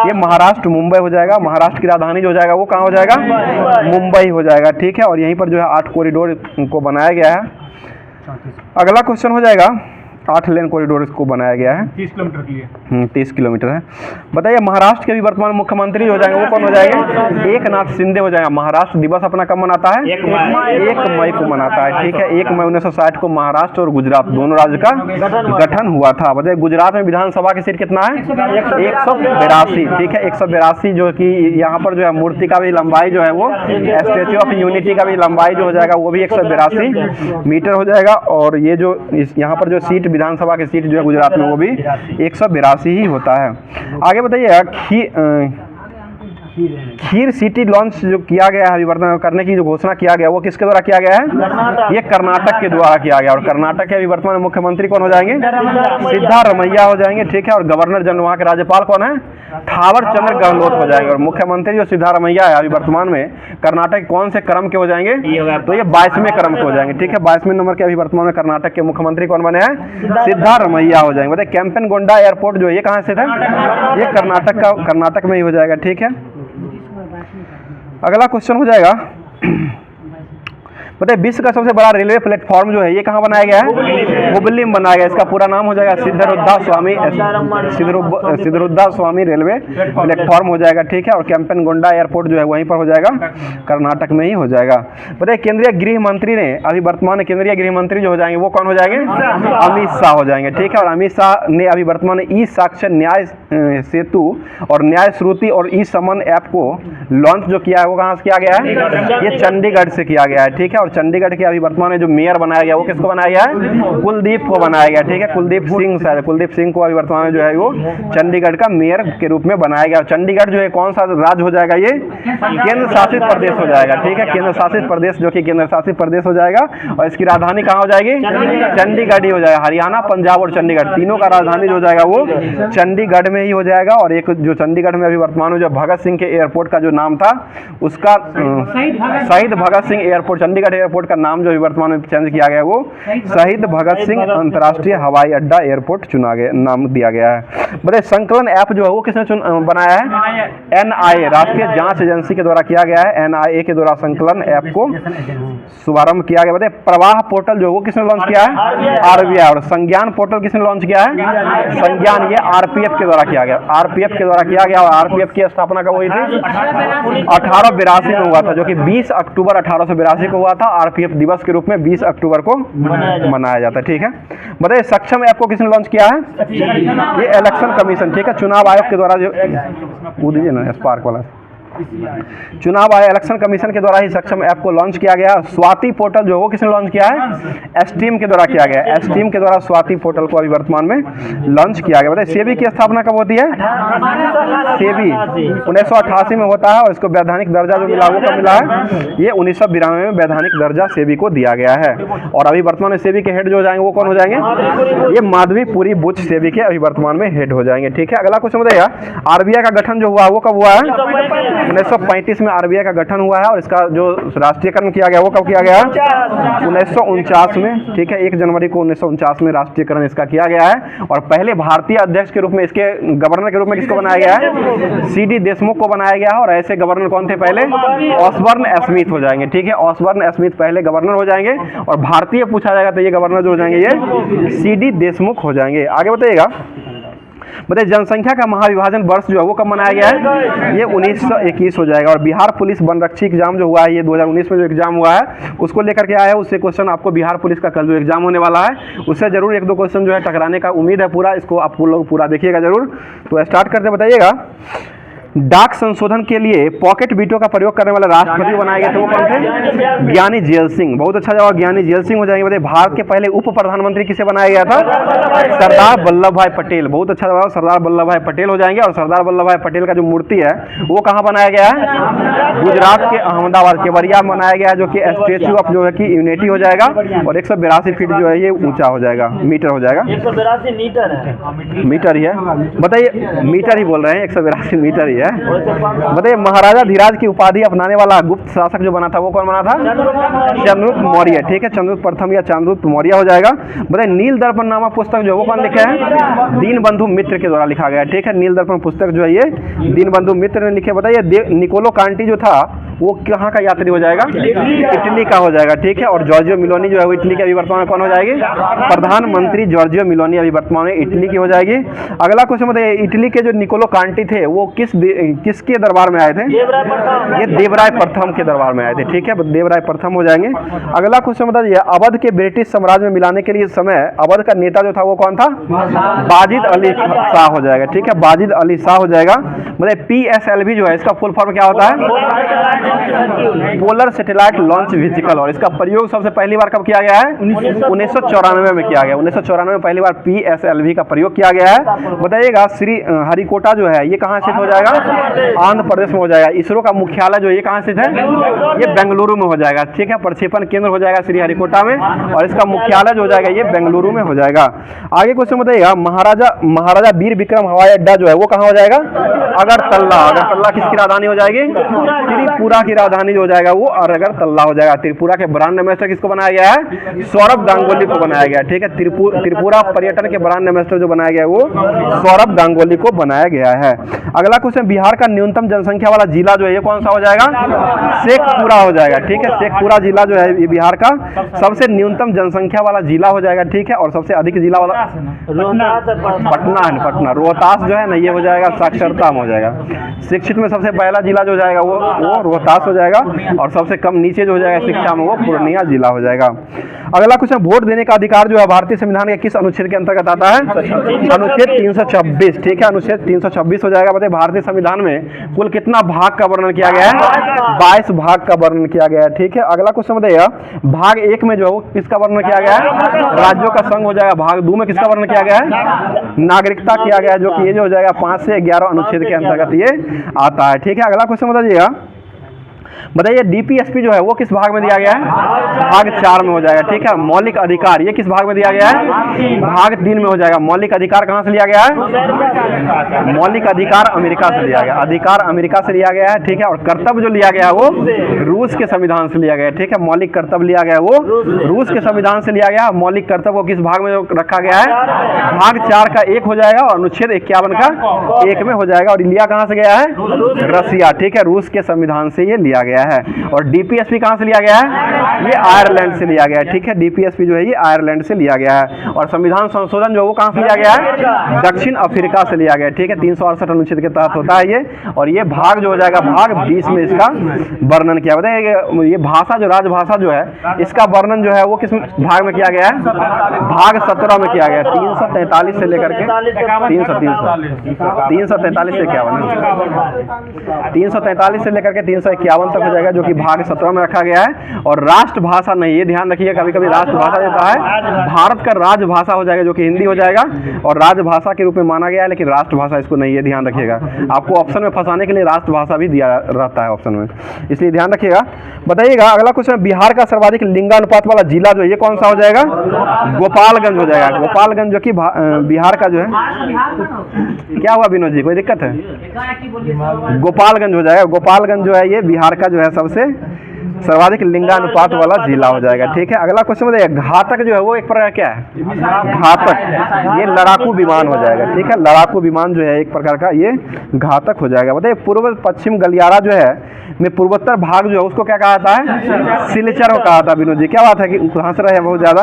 [SPEAKER 1] ये महाराष्ट्र मुंबई हो जाएगा। महाराष्ट्र की राजधानी जो हो जाएगा वो कहाँ हो जाएगा, मुंबई हो जाएगा। ठीक है, और यहीं पर जो है 8 कॉरिडोर को बनाया गया है। अगला क्वेश्चन हो जाएगा 8 लेन कॉरिडोर को बनाया गया है,
[SPEAKER 2] 30 किलोमीटर के लिए
[SPEAKER 1] 30 किलोमीटर है। बताइए महाराष्ट्र के भी वर्तमान मुख्यमंत्री हो जाएंगे वो कौन हो जाएंगे, एकनाथ शिंदे हो जाएगा। महाराष्ट्र दिवस अपना कब मनाता है, 1 मई को मनाता है। ठीक है, 1 मई 1960 को महाराष्ट्र और गुजरात दोनों राज्य का गठन हुआ था। बताइए गुजरात में विधानसभा की सीट कितना है, 182। ठीक है, 182, जो कि यहाँ पर जो है मूर्ति का भी लंबाई जो है वो स्टैच्यू ऑफ यूनिटी का भी लंबाई जो हो जाएगा वो भी 182 मीटर हो जाएगा। और ये जो यहाँ पर जो सीट विधानसभा की सीट जो है गुजरात में वो भी 182 ही होता है। आगे बताइए खीर सिटी लॉन्च जो किया गया है अभी वर्तमान करने की जो घोषणा किया गया वो किसके द्वारा किया गया है? ये कर्नाटक के द्वारा किया गया। और कर्नाटक के अभी वर्तमान में मुख्यमंत्री कौन हो जाएंगे? सिद्धारमैया हो जाएंगे, ठीक है। और गवर्नर जनरल वहाँ के राज्यपाल कौन है? थावर चंद्र गहलोत हो जाएंगे। और मुख्यमंत्री जो सिद्धारमैया है अभी वर्तमान में कर्नाटक कौन से क्रम के हो जाएंगे? तो ये 22वें क्रम के हो जाएंगे, ठीक है। 22वें नंबर के अभी वर्तमान में कर्नाटक के मुख्यमंत्री कौन बने हैं? सिद्धारमैया हो जाएंगे। बताइए केम्पेनगोंडा एयरपोर्ट जो है ये कहाँ स्थित है? ये कर्नाटक में ही हो जाएगा, ठीक है। अगला क्वेश्चन हो जाएगा, बताइए विश्व का सबसे बड़ा रेलवे प्लेटफॉर्म जो है ये कहाँ बनाया गया है? हुबली में बनाया गया। इसका पूरा नाम हो जाएगा सिद्धरुद्धा स्वामी रेलवे प्लेटफॉर्म हो जाएगा, ठीक है। और केम्पेनगोंडा एयरपोर्ट जो है वहीं पर हो जाएगा, कर्नाटक में ही हो जाएगा। बताइए केंद्रीय गृह मंत्री ने अभी वर्तमान में केंद्रीय गृह मंत्री जो हो जाएंगे वो कौन हो जाएंगे? अमित शाह हो जाएंगे, ठीक है। और अमित शाह ने अभी वर्तमान में ई साक्ष्य न्याय सेतु और न्याय श्रुति और ई समन ऐप को लॉन्च जो किया है वो कहाँ से किया गया है? ये चंडीगढ़ से किया गया है, ठीक है। और चंडीगढ़ के अभी वर्तमान में जो मेयर बनाया गया वो किसको बनाया गया है? कुलदीप को बनाया गया, ठीक है। कुलदीप सिंह को अभी वर्तमान में जो है वो चंडीगढ़ का मेयर के रूप में बनाया गया। चंडीगढ़ जो है कौन सा राज्य हो जाएगा? ये केंद्र शासित प्रदेश हो जाएगा, ठीक है। केंद्र शासित प्रदेश जो कि केंद्र शासित प्रदेश हो जाएगा। और इसकी राजधानी कहाँ हो जाएगी? चंडीगढ़ ही हो जाएगा। हरियाणा, पंजाब और चंडीगढ़ तीनों का राजधानी जो हो जाएगा वो चंडीगढ़ में ही हो जाएगा। और एक जो चंडीगढ़ में अभी वर्तमान में जो भगत सिंह के एयरपोर्ट का जो नाम था उसका शहीद भगत सिंह एयरपोर्ट, चंडीगढ़ एयरपोर्ट का नाम जो वर्तमान में चेंज किया गया वो शहीद भगत सिंह अंतर्राष्ट्रीय हवाई अड्डा एयरपोर्ट चुना गया, नाम दिया गया है। बताइए संकलन ऐप जो है वो किसने बनाया है? एनआईए राष्ट्रीय जांच एजेंसी के द्वारा किया गया है। एनआईए के द्वारा संकलन ऐप को शुभारंभ किया गया। बताइए प्रवाह पोर्टल जो वो किसने लॉन्च किया है? आरबीआई। और संज्ञान पोर्टल किसने लॉन्च किया है? संज्ञान ये आरपीएफ के द्वारा किया गया, आरपीएफ के द्वारा किया गया। और आरपीएफ की स्थापना कब हुई थी? 1882 में हुआ था, जो कि 20 अक्टूबर 1882 को हुआ था। आरपीएफ दिवस के रूप में 20 अक्टूबर को मनाया जाता है, ठीक है। बताइए सक्षम ऐप को किसने लॉन्च किया है? ये इलेक्शन कमीशन, ठीक है। चुनाव आयोग के द्वारा जो वो दीजिए ना स्पार्क वाला, चुनाव आयोग इलेक्शन कमीशन के द्वारा ही सक्षम ऐप को लॉन्च किया गया। स्वाति पोर्टल जो वो किसने लॉन्च किया है? एसटीएम के द्वारा किया गया। एसटीएम के द्वारा स्वाति पोर्टल को अभी वर्तमान में लॉन्च किया गया। बताइए सेबी की स्थापना कब होती है? सेबी 1988 में होता है। और इसको वैधानिक दर्जा जो मिला वो कब मिला है? ये 1992 में वैधानिक दर्जा सेबी को दिया गया है। और अभी वर्तमान में सेबी के हेड जो हो जाएंगे वो कौन हो जाएंगे? ये माधवी पुरी बुच सेबी के अभी वर्तमान में हेड हो जाएंगे, ठीक है। अगला क्वेश्चन बताइएगा, आरबीआई का गठन जो हुआ वो कब हुआ है? 1935 में आरबीआई का गठन हुआ है। और इसका जो राष्ट्रीयकरण किया गया वो कब किया गया? 1949 में, ठीक है। 1 जनवरी को 1949 में राष्ट्रीयकरण इसका किया गया है। और पहले भारतीय अध्यक्ष के रूप में, इसके गवर्नर के रूप में किसको बनाया गया है? सीडी देशमुख को बनाया गया है। और ऐसे गवर्नर कौन थे पहले? ऑसबर्न स्मिथ हो जाएंगे, ठीक है। ऑसबर्न स्मिथ पहले गवर्नर हो जाएंगे। और भारतीय पूछा जाएगा तो ये गवर्नर जो हो जाएंगे ये सीडी देशमुख हो जाएंगे। आगे बताइएगा, बताइए जनसंख्या का महाविभाजन वर्ष जो है वो कब मनाया गया है? ये 1921 हो जाएगा। और बिहार पुलिस वनरक्षी एग्जाम जो हुआ है ये 2019 में जो एग्जाम हुआ है उसको लेकर के आया है। उससे क्वेश्चन आपको बिहार पुलिस का कल जो एग्जाम होने वाला है उससे जरूर 1-2 क्वेश्चन जो है टकराने का उम्मीद है पूरा। इसको आप लोग पूरा देखिएगा जरूर। तो स्टार्ट करते बताइएगा, डाक संशोधन के लिए पॉकेट वीटो का प्रयोग करने वाला राष्ट्रपति बनाए गए थे वो कौन थे? ज्ञानी जेल सिंह। बहुत अच्छा जवाब, ज्ञानी जेल सिंह हो जाएंगे। बताइए भारत के पहले उप प्रधानमंत्री किसे बनाया गया था? सरदार वल्लभ भाई पटेल। बहुत अच्छा जवाब, सरदार वल्लभ भाई पटेल हो जाएंगे। और सरदार वल्लभ भाई पटेल का जो मूर्ति है वो कहाँ बनाया गया है? गुजरात के अहमदाबाद केवड़िया में बनाया गया है, जो कि स्टेच्यू ऑफ जो है कि यूनिटी हो जाएगा। और 182 फीट जो है ये ऊंचा हो जाएगा, मीटर हो जाएगा।
[SPEAKER 2] 182 मीटर है,
[SPEAKER 1] मीटर ही है। बताइए मीटर ही बोल रहे हैं, 182 मीटर ही है। बताइए महाराजा धीराज की उपाधि अपनाने वाला गुप्त शासक जो बना था वो कौन बना था? चंद्रगुप्त मौर्य, ठीक है। चंद्रगुप्त प्रथम या चंद्रगुप्त मौर्य हो जाएगा। बताइए नील दर्पण नामक पुस्तक जो वो कौन लिखे हैं? दीनबंधु मित्र के द्वारा लिखा गया है, ठीक है। नील दर्पण पुस्तक जो है ये दीनबंधु मित्र ने लिखे। बताइए निकोलो कांटी जो था वो कहाँ का यात्री हो जाएगा? इटली का हो जाएगा, ठीक है। और जॉर्जियो मिलोनी जो है वो इटली के अभी वर्तमान में कौन हो जाएगी? प्रधानमंत्री जॉर्जियो मिलोनी अभी वर्तमान में इटली की हो जाएगी। अगला क्वेश्चन बताइए, इटली के जो निकोलो कांटी थे वो किसके दरबार में आए थे? ये देवराय प्रथम के दरबार में आए थे, ठीक है। देवराय प्रथम हो जाएंगे। अगला क्वेश्चन बताइए, अवध के ब्रिटिश साम्राज्य में मिलाने के लिए समय अवध का नेता जो था वो कौन था? बाजिद अली शाह हो जाएगा, ठीक है। बाजिद अली शाह हो जाएगा। मतलब PSLV जो है इसका फुल फॉर्म क्या होता है? Polar satellite launch vehicle. और इसका प्रयोग सबसे पहली बार कब किया गया है? 1994 में किया गया। 1994 में पहली बार PSLV का प्रयोग किया गया है। बताइएगा श्री हरिकोटा जो है ये कहाँ स्थित हो जाएगा? आंध्र प्रदेश में हो जाएगा। इसरो का मुख्यालय जो ये कहाँ स्थित है? ये बेंगलुरु में हो जाएगा। ठीक है, प्रक्षेपण केंद्र हो जाएगा श्री हरिकोटा में और इसका मुख्यालय जो हो जाएगा ये बेंगलुरु में हो जाएगा। आगे क्वेश्चन बताइएगा महाराजा वीर विक्रम हवाई अड्डा जो है वो कहाँ हो जाएगा? अगरतला। अगरतला किसकी राजधानी हो जाएगी? त्रिपुरा की राजधानी जो हो जाएगा वो अगरतला हो जाएगा। त्रिपुरा के ब्रांड एम्बेसडर किसको बनाया गया है? सौरभ गांगुली को बनाया गया। ठीक है, त्रिपुरा पर्यटन के ब्रांड एम्बेसडर जो बनाया गया है वो सौरभ गांगुली को बनाया गया है। अगला क्वेश्चन बिहार का न्यूनतम जनसंख्या वाला जिला जो है ये कौन सा हो जाएगा? शेखपुरा हो जाएगा। ठीक है, शेखपुरा जिला जो है ये बिहार का सबसे न्यूनतम जनसंख्या वाला जिला हो जाएगा। ठीक है, और सबसे अधिक जिला वाला पटना है। पटना रोहतास जो है ना ये हो जाएगा साक्षरता में हो जाएगा। शिक्षित में सबसे पहला जिला जो हो जाएगा वो रोहतास हो जाएगा और सबसे कम नीचे जो हो जाएगा शिक्षा में वो पूर्णिया जिला हो जाएगा। अगला क्वेश्चन वोट देने का अधिकार जो है भारतीय संविधान के किस अनुच्छेद के अंतर्गत आता है? अनुच्छेद 326। ठीक है, अनुच्छेद 326 हो जाएगा। बताइए भारतीय संविधान में कुल कितना भाग का वर्णन किया गया है? 22 भाग का वर्णन किया गया है। ठीक है, अगला क्वेश्चन बताइएगा भाग 1 में जो है वो किसका वर्णन किया गया है? राज्यों का संघ हो जाएगा। भाग 2 में किसका वर्णन किया गया है? नागरिकता किया गया है, जो कि ये जो हो जाएगा 5 से 11 अनुच्छेद के अंतर्गत ये आता है। ठीक है, अगला क्वेश्चन बताइएगा बताइए DPSP जो है वो किस भाग में दिया गया है? भाग 4 में हो जाएगा। ठीक है, मौलिक अधिकार ये किस भाग में दिया गया है? भाग 3 में हो जाएगा। मौलिक अधिकार कहाँ से लिया गया है? मौलिक अधिकार अमेरिका से लिया गया। अधिकार अमेरिका से लिया गया है। ठीक है, और कर्तव्य जो लिया गया है वो रूस के संविधान से लिया गया है। ठीक है, मौलिक कर्तव्य लिया गया है वो रूस के संविधान से लिया गया। मौलिक कर्तव्य को किस भाग में रखा गया है? भाग 4 का 1 हो जाएगा और अनुच्छेद 51 का 1 में हो जाएगा। और लिया कहाँ से गया है? रसिया। ठीक है, रूस के संविधान से ये लिया गया है। और DPSP कहां से लिया गया है? ये आयरलैंड से लिया गया है। ठीक है, DPSP जो है ये आयरलैंड से लिया गया है। और संविधान संशोधन जो है वो कहां से लिया गया है? दक्षिण अफ्रीका से लिया गया है। ठीक है, 368 अनुच्छेद के तहत होता है ये। और ये भाग जो हो जाएगा भाग 20 में इसका वर्णन किया। बताइए ये भाषा जो राजभाषा जो है इसका वर्णन जो है वो किस भाग में किया गया है? भाग 17 में किया गया है। 343 से लेकर के 343 से 343 से लेकर के 351 तक हो जाएगा, जो कि भाग 17 में रखा गया है। और राष्ट्रभाषा नहीं, ये ध्यान रखिए, कभी कभी राष्ट्रभाषा देता है भारत का राजभाषा हो जाएगा, जो कि हिंदी हो जाएगा और राजभाषा के रूप में माना गया है, लेकिन राष्ट्रभाषा इसको नहीं, ये ध्यान रखिएगा। आपको ऑप्शन में फंसाने के लिए राष्ट्रभाषा भी दिया रहता है ऑप्शन में, इसलिए ध्यान रखिएगा। बताइएगा अगला क्वेश्चन बिहार का सर्वाधिक लिंगानुपात वाला जिला जो ये कौन सा हो जाएगा? गोपालगंज हो जाएगा। गोपालगंज जो कि बिहार का जो है, क्या हुआ विनोद जी, कोई दिक्कत है? गोपालगंज हो जाएगा। गोपालगंज जो है ये बिहार का जो है सबसे सर्वाधिक लिंगानुपात वाला जिला हो जाएगा। ठीक है, अगला क्वेश्चन बताइए घातक जो है वो एक प्रकार क्या है? घातक ये लड़ाकू विमान हो जाएगा। ठीक है, लड़ाकू विमान जो है एक प्रकार का ये घातक हो जाएगा। बताइए पूर्व पश्चिम गलियारा जो है में पूर्वोत्तर भाग जो है उसको क्या कहा जाता है? सिलेचर को कहा था। विनोद जी क्या बात है कि हंस रहे हैं बहुत ज्यादा।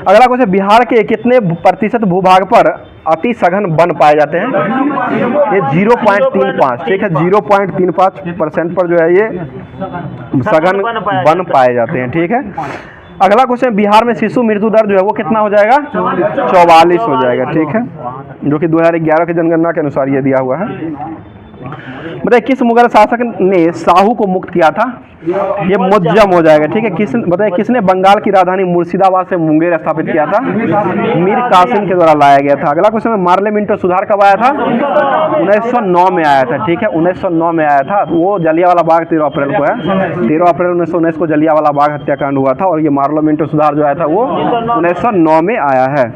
[SPEAKER 1] अगला क्वेश्चन बिहार के कितने प्रतिशत भूभाग पर अति सघन वन पाए जाते हैं? ये 0.35। ठीक है, 0.35% पर जो है ये सघन वन पाए जाते हैं। ठीक है, अगला क्वेश्चन बिहार में शिशु मृत्यु दर जो है वो कितना हो जाएगा? 44 हो जाएगा। ठीक है, जो कि 2011 की जनगणना के अनुसार ये दिया हुआ है। बताइए किस मुगल शासक ने साहू को मुक्त किया था? ये मुज्जम हो जाएगा। ठीक है, बताइए किसने बंगाल की राजधानी मुर्शिदाबाद से मुंगेर स्थापित किया था? मीर कासिम के द्वारा लाया गया था। अगला क्वेश्चन में पार्लियामेंट सुधार कब आया था? 1909 में आया था। ठीक है, 1909 में आया था। वो जलियांवाला बाग 13 अप्रैल को है। 13 अप्रैल 1919 को जलियांवाला बाग हत्याकांड हुआ था और ये पार्लियामेंट सुधार जो आया था वो 1909 में आया है।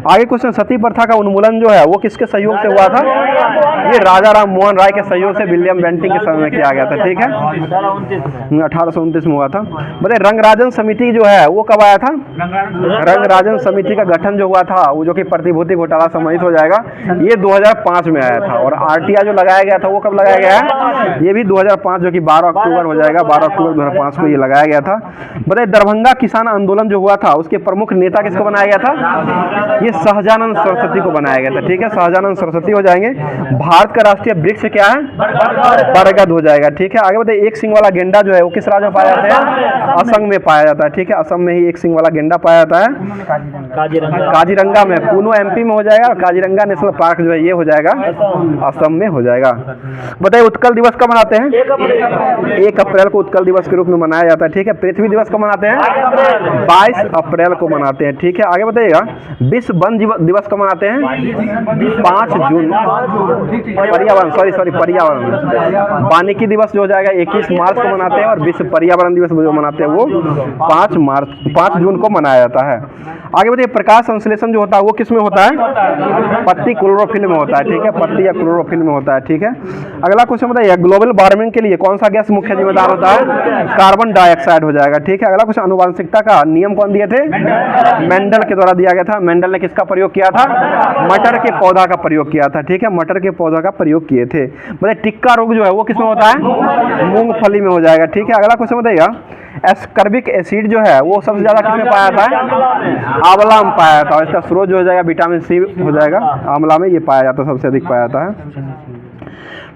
[SPEAKER 1] आगे क्वेश्चन सती प्रथा का उन्मूलन जो है वो किसके सहयोग से हुआ था? ये राजा राम मोहन राय के सहयोग से विलियम बेंटिंग के समय में किया गया था। ठीक है, 1829 में हुआ था। बताइए रंगराजन समिति जो है वो कब आया था? रंगराजन समिति का गठन जो हुआ था वो जो कि प्रतिभूति घोटाला सम्मिलित हो जाएगा, ये 2005 में आया था। और RTI जो लगाया गया था वो कब लगाया गया है? ये भी 2005 जो कि 12 अक्टूबर हो जाएगा। 12 अक्टूबर 2005 को ये लगाया गया था। बताइए दरभंगा किसान आंदोलन जो हुआ था उसके प्रमुख नेता किसको बनाया गया था? ये सहजानंद सरस्वती को बनाया गया था। ठीक है, सहजानंद सरस्वती हो जाएंगे। भारत का राष्ट्रीय वृक्ष क्या है? बरगद हो जाएगा। ठीक है, आगे बताइए, एक सिंग वाला गेंडा जो है वो किस राज्य में पाया जाता है? असम में पाया जाता है। ठीक है, असम में ही एक सिंग वाला गेंडा पाया जाता है, काजीरंगा में। पूनो एमपी में हो जाएगा और काजीरंगा नेशनल पार्क जो है ये हो जाएगा असम में हो जाएगा। बताइए, उत्कल दिवस कब मनाते हैं? 1 अप्रैल को उत्कल दिवस के रूप में मनाया जाता है। ठीक है, पृथ्वी दिवस कब मनाते हैं? 22 अप्रैल को मनाते हैं। ठीक है, आगे बताइएगा, विश्व वन दिवस कब मनाते हैं? 5 जून। पर्यावरण पर्यावरण वानिकी दिवस जो हो जाएगा 21 मार्च को मनाते हैं और विश्व पर्यावरण दिवस जो मनाते हैं वो 5 जून को मनाया जाता है। आगे बताइए, प्रकाश संश्लेषण जो होता है वो किस में होता है? पत्ती क्लोरोफिल में होता है। ठीक है, पत्ती या क्लोरोफिल में होता है। ठीक है, अगला क्वेश्चन बताइए, ग्लोबल वार्मिंग के लिए कौन सा गैस मुख्य जिम्मेदार होता है? कार्बन डाइऑक्साइड हो जाएगा। ठीक है, अगला क्वेश्चन, आनुवंशिकता का नियम कौन दिए थे? मेंडल के द्वारा दिया गया था। मेंडल ने किसका प्रयोग किया था? मटर के पौधा का प्रयोग किया था। ठीक है, मटर के पौधा का प्रयोग किए थे। मतलब टिक्का रोग जो है वो किसमें होता है? मूंगफली में हो जाएगा। ठीक है, अगला क्वेश्चन बताइएगा, एस्कर्बिक एसिड जो है वो सबसे ज्यादा किसमें पाया जाता है? आंवला में पाया जाता है। इसका स्रोत जो हो जाएगा विटामिन सी हो जाएगा, आंवला में ये पाया जाता है, सबसे अधिक पाया जाता है।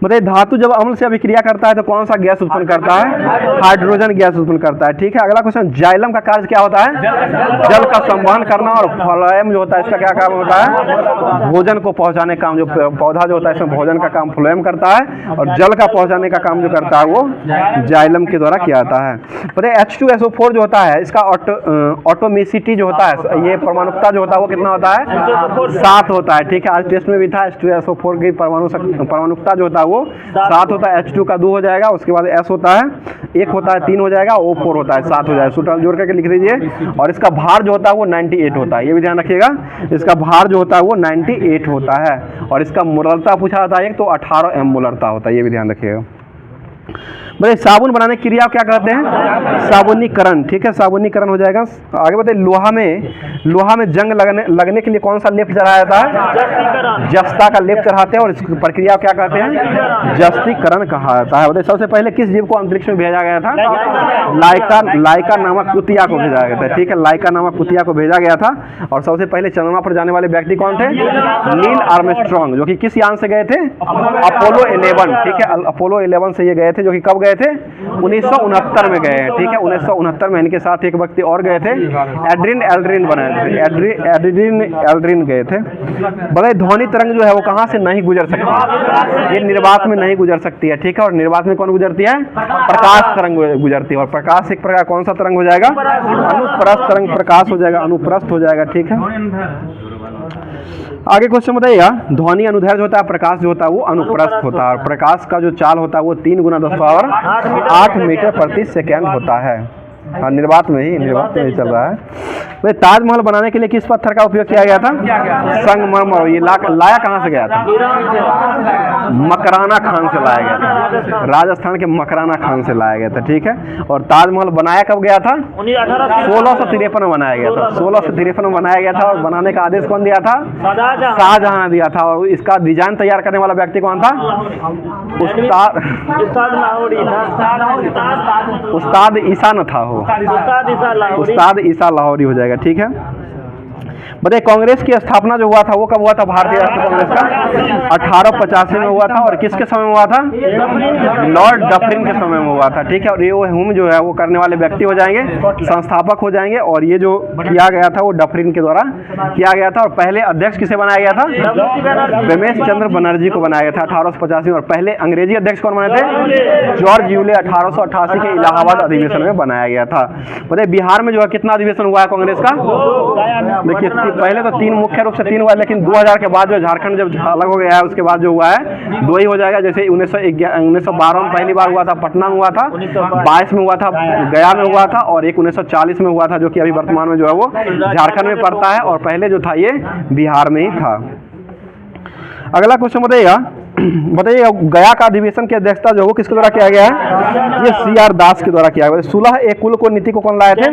[SPEAKER 1] बताइए, धातु जब अम्ल से अभिक्रिया करता है तो कौन सा गैस उत्पन्न करता है? हाइड्रोजन गैस उत्पन्न करता है। ठीक है, अगला क्वेश्चन, जाइलम का कार्य क्या होता है? जल का संवहन करना। और फ्लोएम जो होता है इसका क्या काम होता है? भोजन को पहुंचाने का काम। जो पौधा जो होता है इसमें भोजन का काम फ्लोएम करता है और जल का पहुंचाने का काम जो करता है वो जाइलम के द्वारा किया जाता है। बताइए, H2SO4 जो होता है इसका ऑटोमिसिटी जो होता है, ये परमाणुकता जो होता है वो कितना होता है? 7 होता है। ठीक है, आज टेस्ट में भी था, H2SO4 की परमाणुकता जो होता है वो 7 होता है। H2 का 2 हो जाएगा, उसके बाद S होता है 1 होता है 3 हो जाएगा, O4 होता है 7 हो जाएगा। सूत्र जोड़ करके लिख दीजिए। और इसका भार जो होता है वो 98 होता है, ये भी ध्यान रखिएगा। इसका भार जो होता है वो 98 होता है। और इसका मोलरता पूछा जाता है एक तो 18 M मोलरता होता है, ये भी ध्यान रखिएगा। बताइए, साबुन बनाने की क्रिया क्या कहते हैं? साबुनीकरण। ठीक है, साबुनीकरण हो जाएगा। आगे बताइए, लोहा में जंग लगने के लिए कौन सा लेप चढ़ाया जाता है? जस्ता का लेप चढ़ाते हैं और इस प्रक्रिया क्या कहते हैं? जस्तीकरण कहा जाता है। बताइए, सबसे पहले किस जीव को अंतरिक्ष में भेजा गया था? लाइका नामक कुतिया को भेजा गया था। ठीक है, लाइका नामक कुतिया को भेजा गया था। और सबसे पहले चंद्रमा पर जाने वाले व्यक्ति कौन थे? नील आर्मस्ट्रांग, जो कि किस यान से गए थे? अपोलो 11। ठीक है, अपोलो 11 से ये गए थे, जो कि कब गए थे? 1969 में गए हैं। ठीक है, 1969 में इनके साथ एक व्यक्ति और गए थे, एड्रिन एल्ड्रिन बनाए थे, एड्रिन एल्ड्रिन गए थे। बड़े ध्वनि तरंग जो है वो कहाँ से नहीं गुजर सकती? ये निर्वात में नहीं गुजर सकती है। ठीक है, और निर्वात में कौन गुजरती है? प्रकाश तरंग गुजरती है। और प्रकाश एक प्रकार कौन सा तरंग हो जाएगा? अनुप्रस्थ तरंग प्रकाश हो जाएगा, अनुप्रस्थ हो जाएगा। ठीक है, आगे क्वेश्चन बताइएगा, ध्वनि अनुदैर्ध्य होता है, प्रकाश जो होता है वो अनुप्रस्थ होता है। और प्रकाश का जो चाल होता है वो 3 × 10⁸ मीटर प्रति सेकेंड होता है। हाँ, निर्वात में ही चल रहा है। तो ताजमहल बनाने के लिए किस पत्थर का उपयोग किया गया था? संगमरमर। ये लाया कहाँ से गया था? मकराना खान से लाया गया था, राजस्थान के मकराना खान से लाया गया था। ठीक है, और ताजमहल बनाया कब गया था? 1653 में बनाया गया था। 1653 में बनाया गया था। और बनाने का आदेश कौन दिया था? शाहजहां ने दिया था। और इसका डिजाइन तैयार करने वाला व्यक्ति कौन था? उस्ताद ईसा न था, उस्ताद ईसा लाहौरी हो जाएगा। ठीक है, बताइए, कांग्रेस की स्थापना जो हुआ था वो कब हुआ था? भारतीय राष्ट्रीय कांग्रेस का 1885 में हुआ था। और किसके समय में हुआ था? लॉर्ड डफरिन के समय में हुआ था। ठीक है, और ये हुम जो है वो करने वाले व्यक्ति हो जाएंगे, संस्थापक हो जाएंगे। और ये जो किया गया था वो डफरिन के द्वारा किया गया था। और पहले अध्यक्ष किसे बनाया गया था? रमेश चंद्र बनर्जी को बनाया गया था 1885 में। और पहले अंग्रेजी अध्यक्ष कौन बने थे? जॉर्ज यूले 1888 के इलाहाबाद अधिवेशन में बनाया गया था। बताइए, बिहार में जो है कितना अधिवेशन हुआ है कांग्रेस का? देखिए, पहले तो 3 मुख्य रूप से 3 हुआ है, लेकिन 2000 के बाद जो झारखंड जब अलग हो गया है उसके बाद जो हुआ है 2 ही हो जाएगा। जैसे 1912 में पहली बार हुआ था, पटना में हुआ था, 22 में हुआ था, गया में हुआ था, और एक 1940 में हुआ था, जो कि अभी वर्तमान में जो है वो झारखंड में पड़ता है। और पहले जो था ये बिहार में ही था। अगला क्वेश्चन बताइए, गया का अधिवेशन की अध्यक्षता जो वो किसके द्वारा किया गया है? ये CR दास के द्वारा किया गया। सुलह ए कुल को नीति को कौन लाए थे?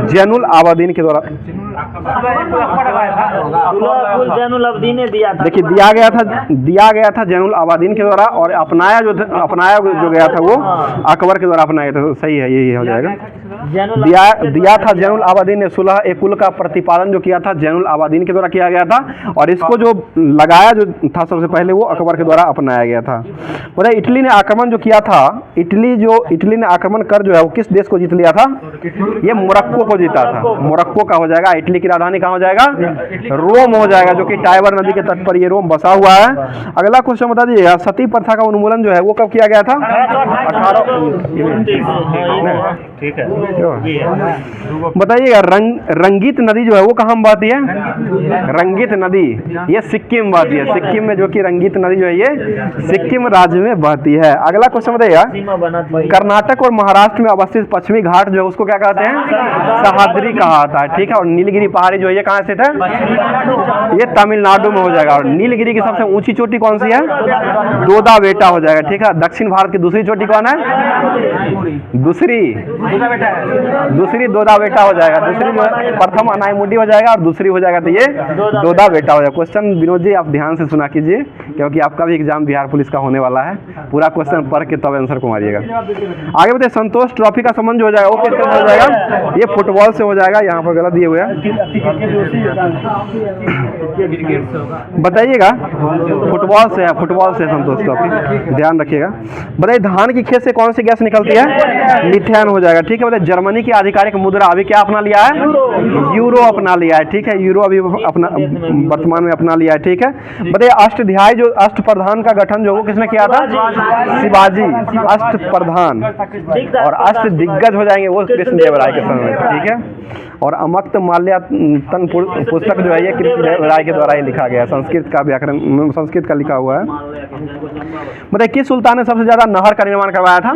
[SPEAKER 1] जैनुल आबदीन के द्वारा।
[SPEAKER 2] ने दिया था।
[SPEAKER 1] देखिए, दिया गया था जैनुल आबदीन के द्वारा। और अपनाया जो गया था वो अकबर के द्वारा अपनाया था। सही है, यही हो जाएगा। दिया था जैनुल आबादीन ने। सुलह ए कुल का प्रतिपादन जो किया था जैनुल आबादीन के द्वारा किया गया था, और इसको जो लगाया जो था सबसे पहले वो अकबर के द्वारा अपनाया गया था। बताइए इटली ने आक्रमण जो किया था, इटली ने आक्रमण कर जो है वो किस देश को जीत लिया था? ये मोरक्को को जीता था। मोरक्को का हो जाएगा। इटली की राजधानी कहाँ हो जाएगा? रोम हो जाएगा, जो कि टाइबर नदी के तट पर ये रोम बसा हुआ है। अगला क्वेश्चन बता दीजिएगा, सती प्रथा का उन्मूलन जो है वो कब किया गया था? 18
[SPEAKER 2] ठीक है।
[SPEAKER 1] बताइएगा रंगीत नदी जो है वो कहाँ बहती है? रंगीत नदी ये सिक्किम बहती है। सिक्किम में जो कि रंगीत नदी जो है ये सिक्किम राज्य में बहती है। अगला क्वेश्चन बताइएगा, कर्नाटक और महाराष्ट्र में अवस्थित पश्चिमी घाट जो है उसको क्या कहते हैं? सह्याद्री कहा जाता है। ठीक है। और नीलगिरी पहाड़ी जो है ये कहाँ स्थित है? ये तमिलनाडु में हो जाएगा। और नीलगिरी की सबसे ऊंची चोटी कौन सी है? दोदा बेटा हो जाएगा। ठीक है। दक्षिण भारत की दूसरी चोटी कौन है? दूसरी दोदा बेटा हो जाएगा। दूसरी जो है प्रथम अनाईमुडी हो जाएगा और दूसरी हो जाएगा तो ये दोदा बेटा हो जाएगा। क्वेश्चन विनोद जी आप ध्यान से सुना कीजिए, क्योंकि आपका भी एग्जाम बिहार पुलिस का होने वाला है। पूरा क्वेश्चन पढ़ के तब आंसर को मारिएगा। आगे बताइए, संतोष ट्रॉफी का संबंध जो हो जाएगा वो किससे हो जाएगा? ये फुटबॉल से हो जाएगा। यहाँ पर गलत दिए हुए हैं, बताइएगा। फुटबॉल से है, फुटबॉल से संतोष ट्रॉफी, ध्यान रखिएगा। बताइए धान की खेत से कौन सी गैस निकलती है? मीथेन हो जाएगा। ठीक है। बताइए जर्मनी की आधिकारिक मुद्रा अभी क्या अपना लिया है? यूरो अपना लिया है। ठीक है। यूरो अभी अपना वर्तमान में अपना लिया है। ठीक है। बताइए अष्टध्यायी जो अष्टप्रधान का गठन जो वो किसने किया था? शिवाजी अष्टप्रधान। और अष्ट दिग्गज हो जाएंगे वो कृष्णदेवराय के समय में। ठीक है। और अमक्त माल्यातन पुस्तक जो है ये कृष्णदेवराय के द्वारा ही लिखा गया है। संस्कृत का व्याकरण, संस्कृत का लिखा हुआ है। बताइए किस सुल्तान ने सबसे ज्यादा नहर का निर्माण करवाया था?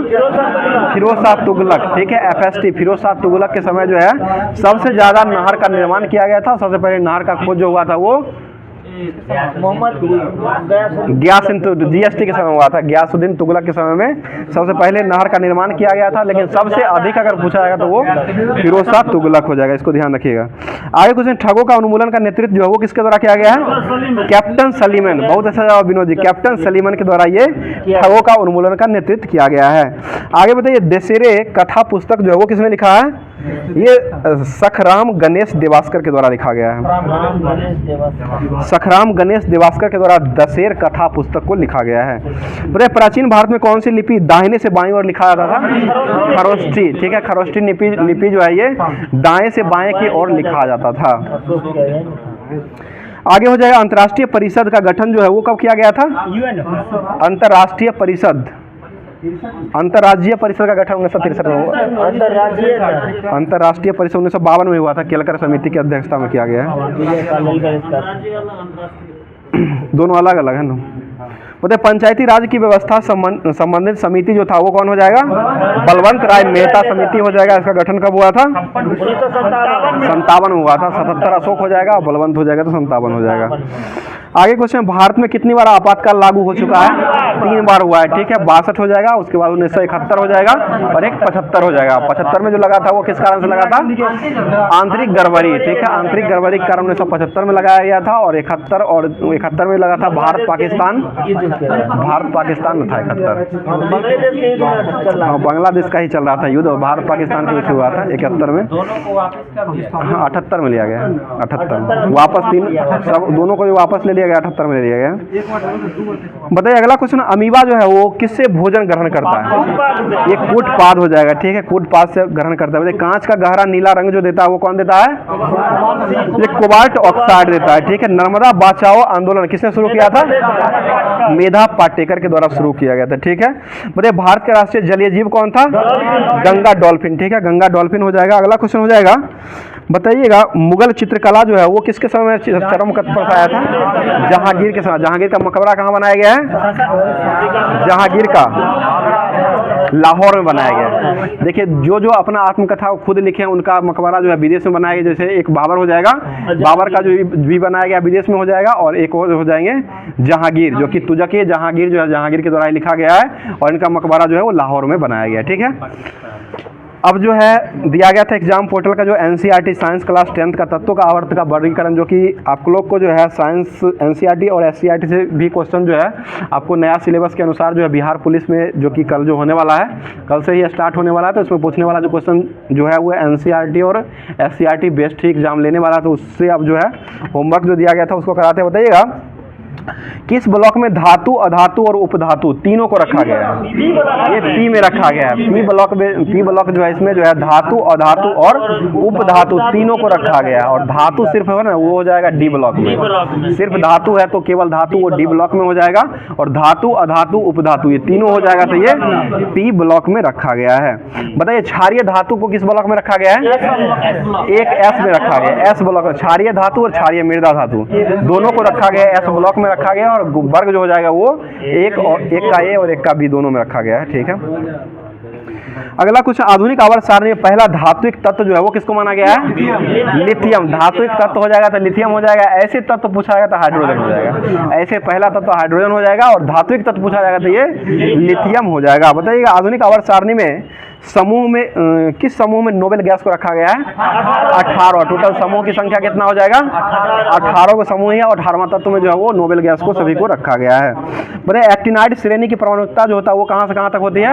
[SPEAKER 1] फिरोज शाह तुगलक। ठीक है। FST फिरोज शाह तुगलक के समय जो है सबसे ज्यादा नहर का निर्माण किया गया था। सबसे पहले नहर का खोज जो हुआ था वो GST के समय हुआ था। गयासुद्दीन तुगलक के समय में सबसे पहले नहर का निर्माण किया गया था, लेकिन सबसे अधिक अगर पूछा जाएगा तो वो फिरोज शाह तुगलक हो जाएगा। इसको ध्यान रखिएगा। आगे कुछ ठगों का उन्मूलन का नेतृत्व जो है वो किसके द्वारा किया गया है? Captain Sleeman. बहुत अच्छा जवाब विनोद जी। कैप्टन सलीमन के द्वारा ये ठगों का उन्मूलन का नेतृत्व किया गया है। आगे बताइए दशहरे कथा पुस्तक जो है वो किसने लिखा है? ये सखराम गणेश देवास्कर के द्वारा लिखा गया है। सखराम गणेश देवास्कर के द्वारा दशहरे कथा पुस्तक को लिखा गया है। बताइए प्राचीन भारत में कौन सी लिपि दाहिने से बाएं ओर लिखा जाता था? खरोष्ठी। ठीक है। खरोष्ठी लिपि जो है ये दाएं से बाएं की ओर लिखा जाता था। आगे हो जाएगा अंतर्राष्ट्रीय परिषद का गठन जो है वो कब किया गया था? अंतर्राष्ट्रीय परिषद, अंतर्राज्यीय परिषद का गठन 1963 में हुआ। अंतर्राष्ट्रीय परिषद 1952 में हुआ था। केलकर समिति की अध्यक्षता में किया गया है। दोनों अलग अलग है ना। बताइए पंचायती राज की व्यवस्था संबंधित समिति जो था वो कौन हो जाएगा? बलवंत राय मेहता समिति हो जाएगा। इसका गठन कब हुआ था? 57 में हुआ था। 77 अशोक हो जाएगा, बलवंत हो जाएगा तो 57 हो जाएगा। आगे क्वेश्चन, भारत में कितनी बार आपातकाल लागू हो चुका है? 3 बार हुआ है। ठीक है। 62 हो जाएगा, उसके बाद 1971 हो जाएगा और एक 75 हो जाएगा। 75 में जो लगा था वो किस कारण से लगा था? आंतरिक गड़बड़ी। ठीक है। आंतरिक गड़बड़ी के कारण 1975 में लगाया गया था। और 71 में लगा था भारत पाकिस्तान में था 71। बांग्लादेश का ही चल रहा था युद्ध और भारत पाकिस्तान के बीच हुआ था 71 में। हाँ 78 में लिया गया। 78 वापस 3 सब दोनों को वापस ले लिया गया। 78 में ले लिया गया। बताइए अगला क्वेश्चन, अमीबा जो है वो किससे भोजन ग्रहण करता है? ये कूटपाद हो जाएगा। ठीक है। कूटपाद से ग्रहण करता है। कांच का गहरा नीला रंग जो देता है वो कौन देता है? ये कोबाल्ट ऑक्साइड देता है। ठीक है। नर्मदा बचाओ आंदोलन किसने शुरू किया था? मेधा पाटेकर के द्वारा शुरू किया गया था। ठीक है। बताइए भारत के राष्ट्रीय जलीय जीव कौन था? गंगा डॉल्फिन। ठीक है। गंगा डॉल्फिन हो जाएगा। अगला क्वेश्चन हो जाएगा, बताइएगा मुगल चित्रकला जो है वो किसके समय में चरम कद पर आया था? जहांगीर के समय। जहांगीर का मकबरा कहाँ बनाया गया है? जहांगीर का लाहौर में बनाया गया है। देखिए जो अपना आत्मकथा खुद लिखे हैं उनका मकबरा जो है विदेश में बनाया गया। जैसे एक बाबर हो जाएगा, बाबर का जो भी बनाया गया विदेश में हो जाएगा, और एक और हो जाएंगे जहांगीर, जो कि तुजक जहांगीर जो है जहांगीर के द्वारा लिखा गया है, और इनका मकबरा जो है वो लाहौर में बनाया गया है। ठीक है। अब जो है दिया गया था एग्जाम पोर्टल का जो एनसीईआरटी साइंस क्लास 10th का तत्वों का आवर्त का वर्गीकरण, जो कि आप लोग को जो है साइंस एनसीईआरटी और एससीईआरटी से भी क्वेश्चन जो है आपको नया सिलेबस के अनुसार जो है बिहार पुलिस में जो कि कल जो होने वाला है, कल से ही स्टार्ट होने वाला है, तो उसमें पूछने वाला जो क्वेश्चन जो है वो एनसीईआरटी और एससीईआरटी बेस्ड ही एग्जाम लेने वाला है। तो उससे अब जो है होमवर्क जो दिया गया था उसको कराते बताइएगा किस ब्लॉक में धातु, अधातु और उपधातु तीनों को रखा गया है। ये पी में रखा गया है। पी ब्लॉक जो है इसमें जो है धातु, अधातु और उपधातु तीनों को रखा गया है। और धातु सिर्फ है ना वो हो जाएगा डी ब्लॉक में। सिर्फ धातु है तो केवल धातु वो डी ब्लॉक में हो जाएगा, और धातु, अधातु, उपधातु ये तीनों हो जाएगा, तो ये पी ब्लॉक में रखा गया है। बताइए क्षारीय धातु को किस ब्लॉक में रखा गया है? एक एस में रखा गया है। एस ब्लॉक में क्षारीय धातु और क्षारीय मृदा धातु दोनों को रखा गया है, एस ब्लॉक में रखा गया, और वर्ग जो हो जाएगा वो एक का ए और एक का बी दोनों में रखा गया है। ठीक है, अगला कुछ आधुनिक आवर्त सारणी में पहला धात्विक तत्व जो है वो किसको माना गया है? लिथियम। धात्विक तत्व हो जाएगा तो लिथियम हो जाएगा। ऐसे तत्व पूछा जाएगा तो हाइड्रोजन हो जाएगा। ऐसे पहला तत्व हाइड्रोजन हो जाएगा, और धात्विक तत्व पूछा जाएगा तो ये लिथियम हो जाएगा। बताइएगा आधुनिक आवर्त सारणी में समूह में किस समूह में नोबेल गैस को रखा गया है? 18। टोटल समूह की संख्या कितना हो जाएगा? 18 को समूह है, और 18वां तत्व में जो है वो नोबेल गैस को सभी को रखा गया है। बताइए एक्टिनाइड श्रेणी की परमाणुकता जो होता है वो कहाँ से कहाँ तक होती है?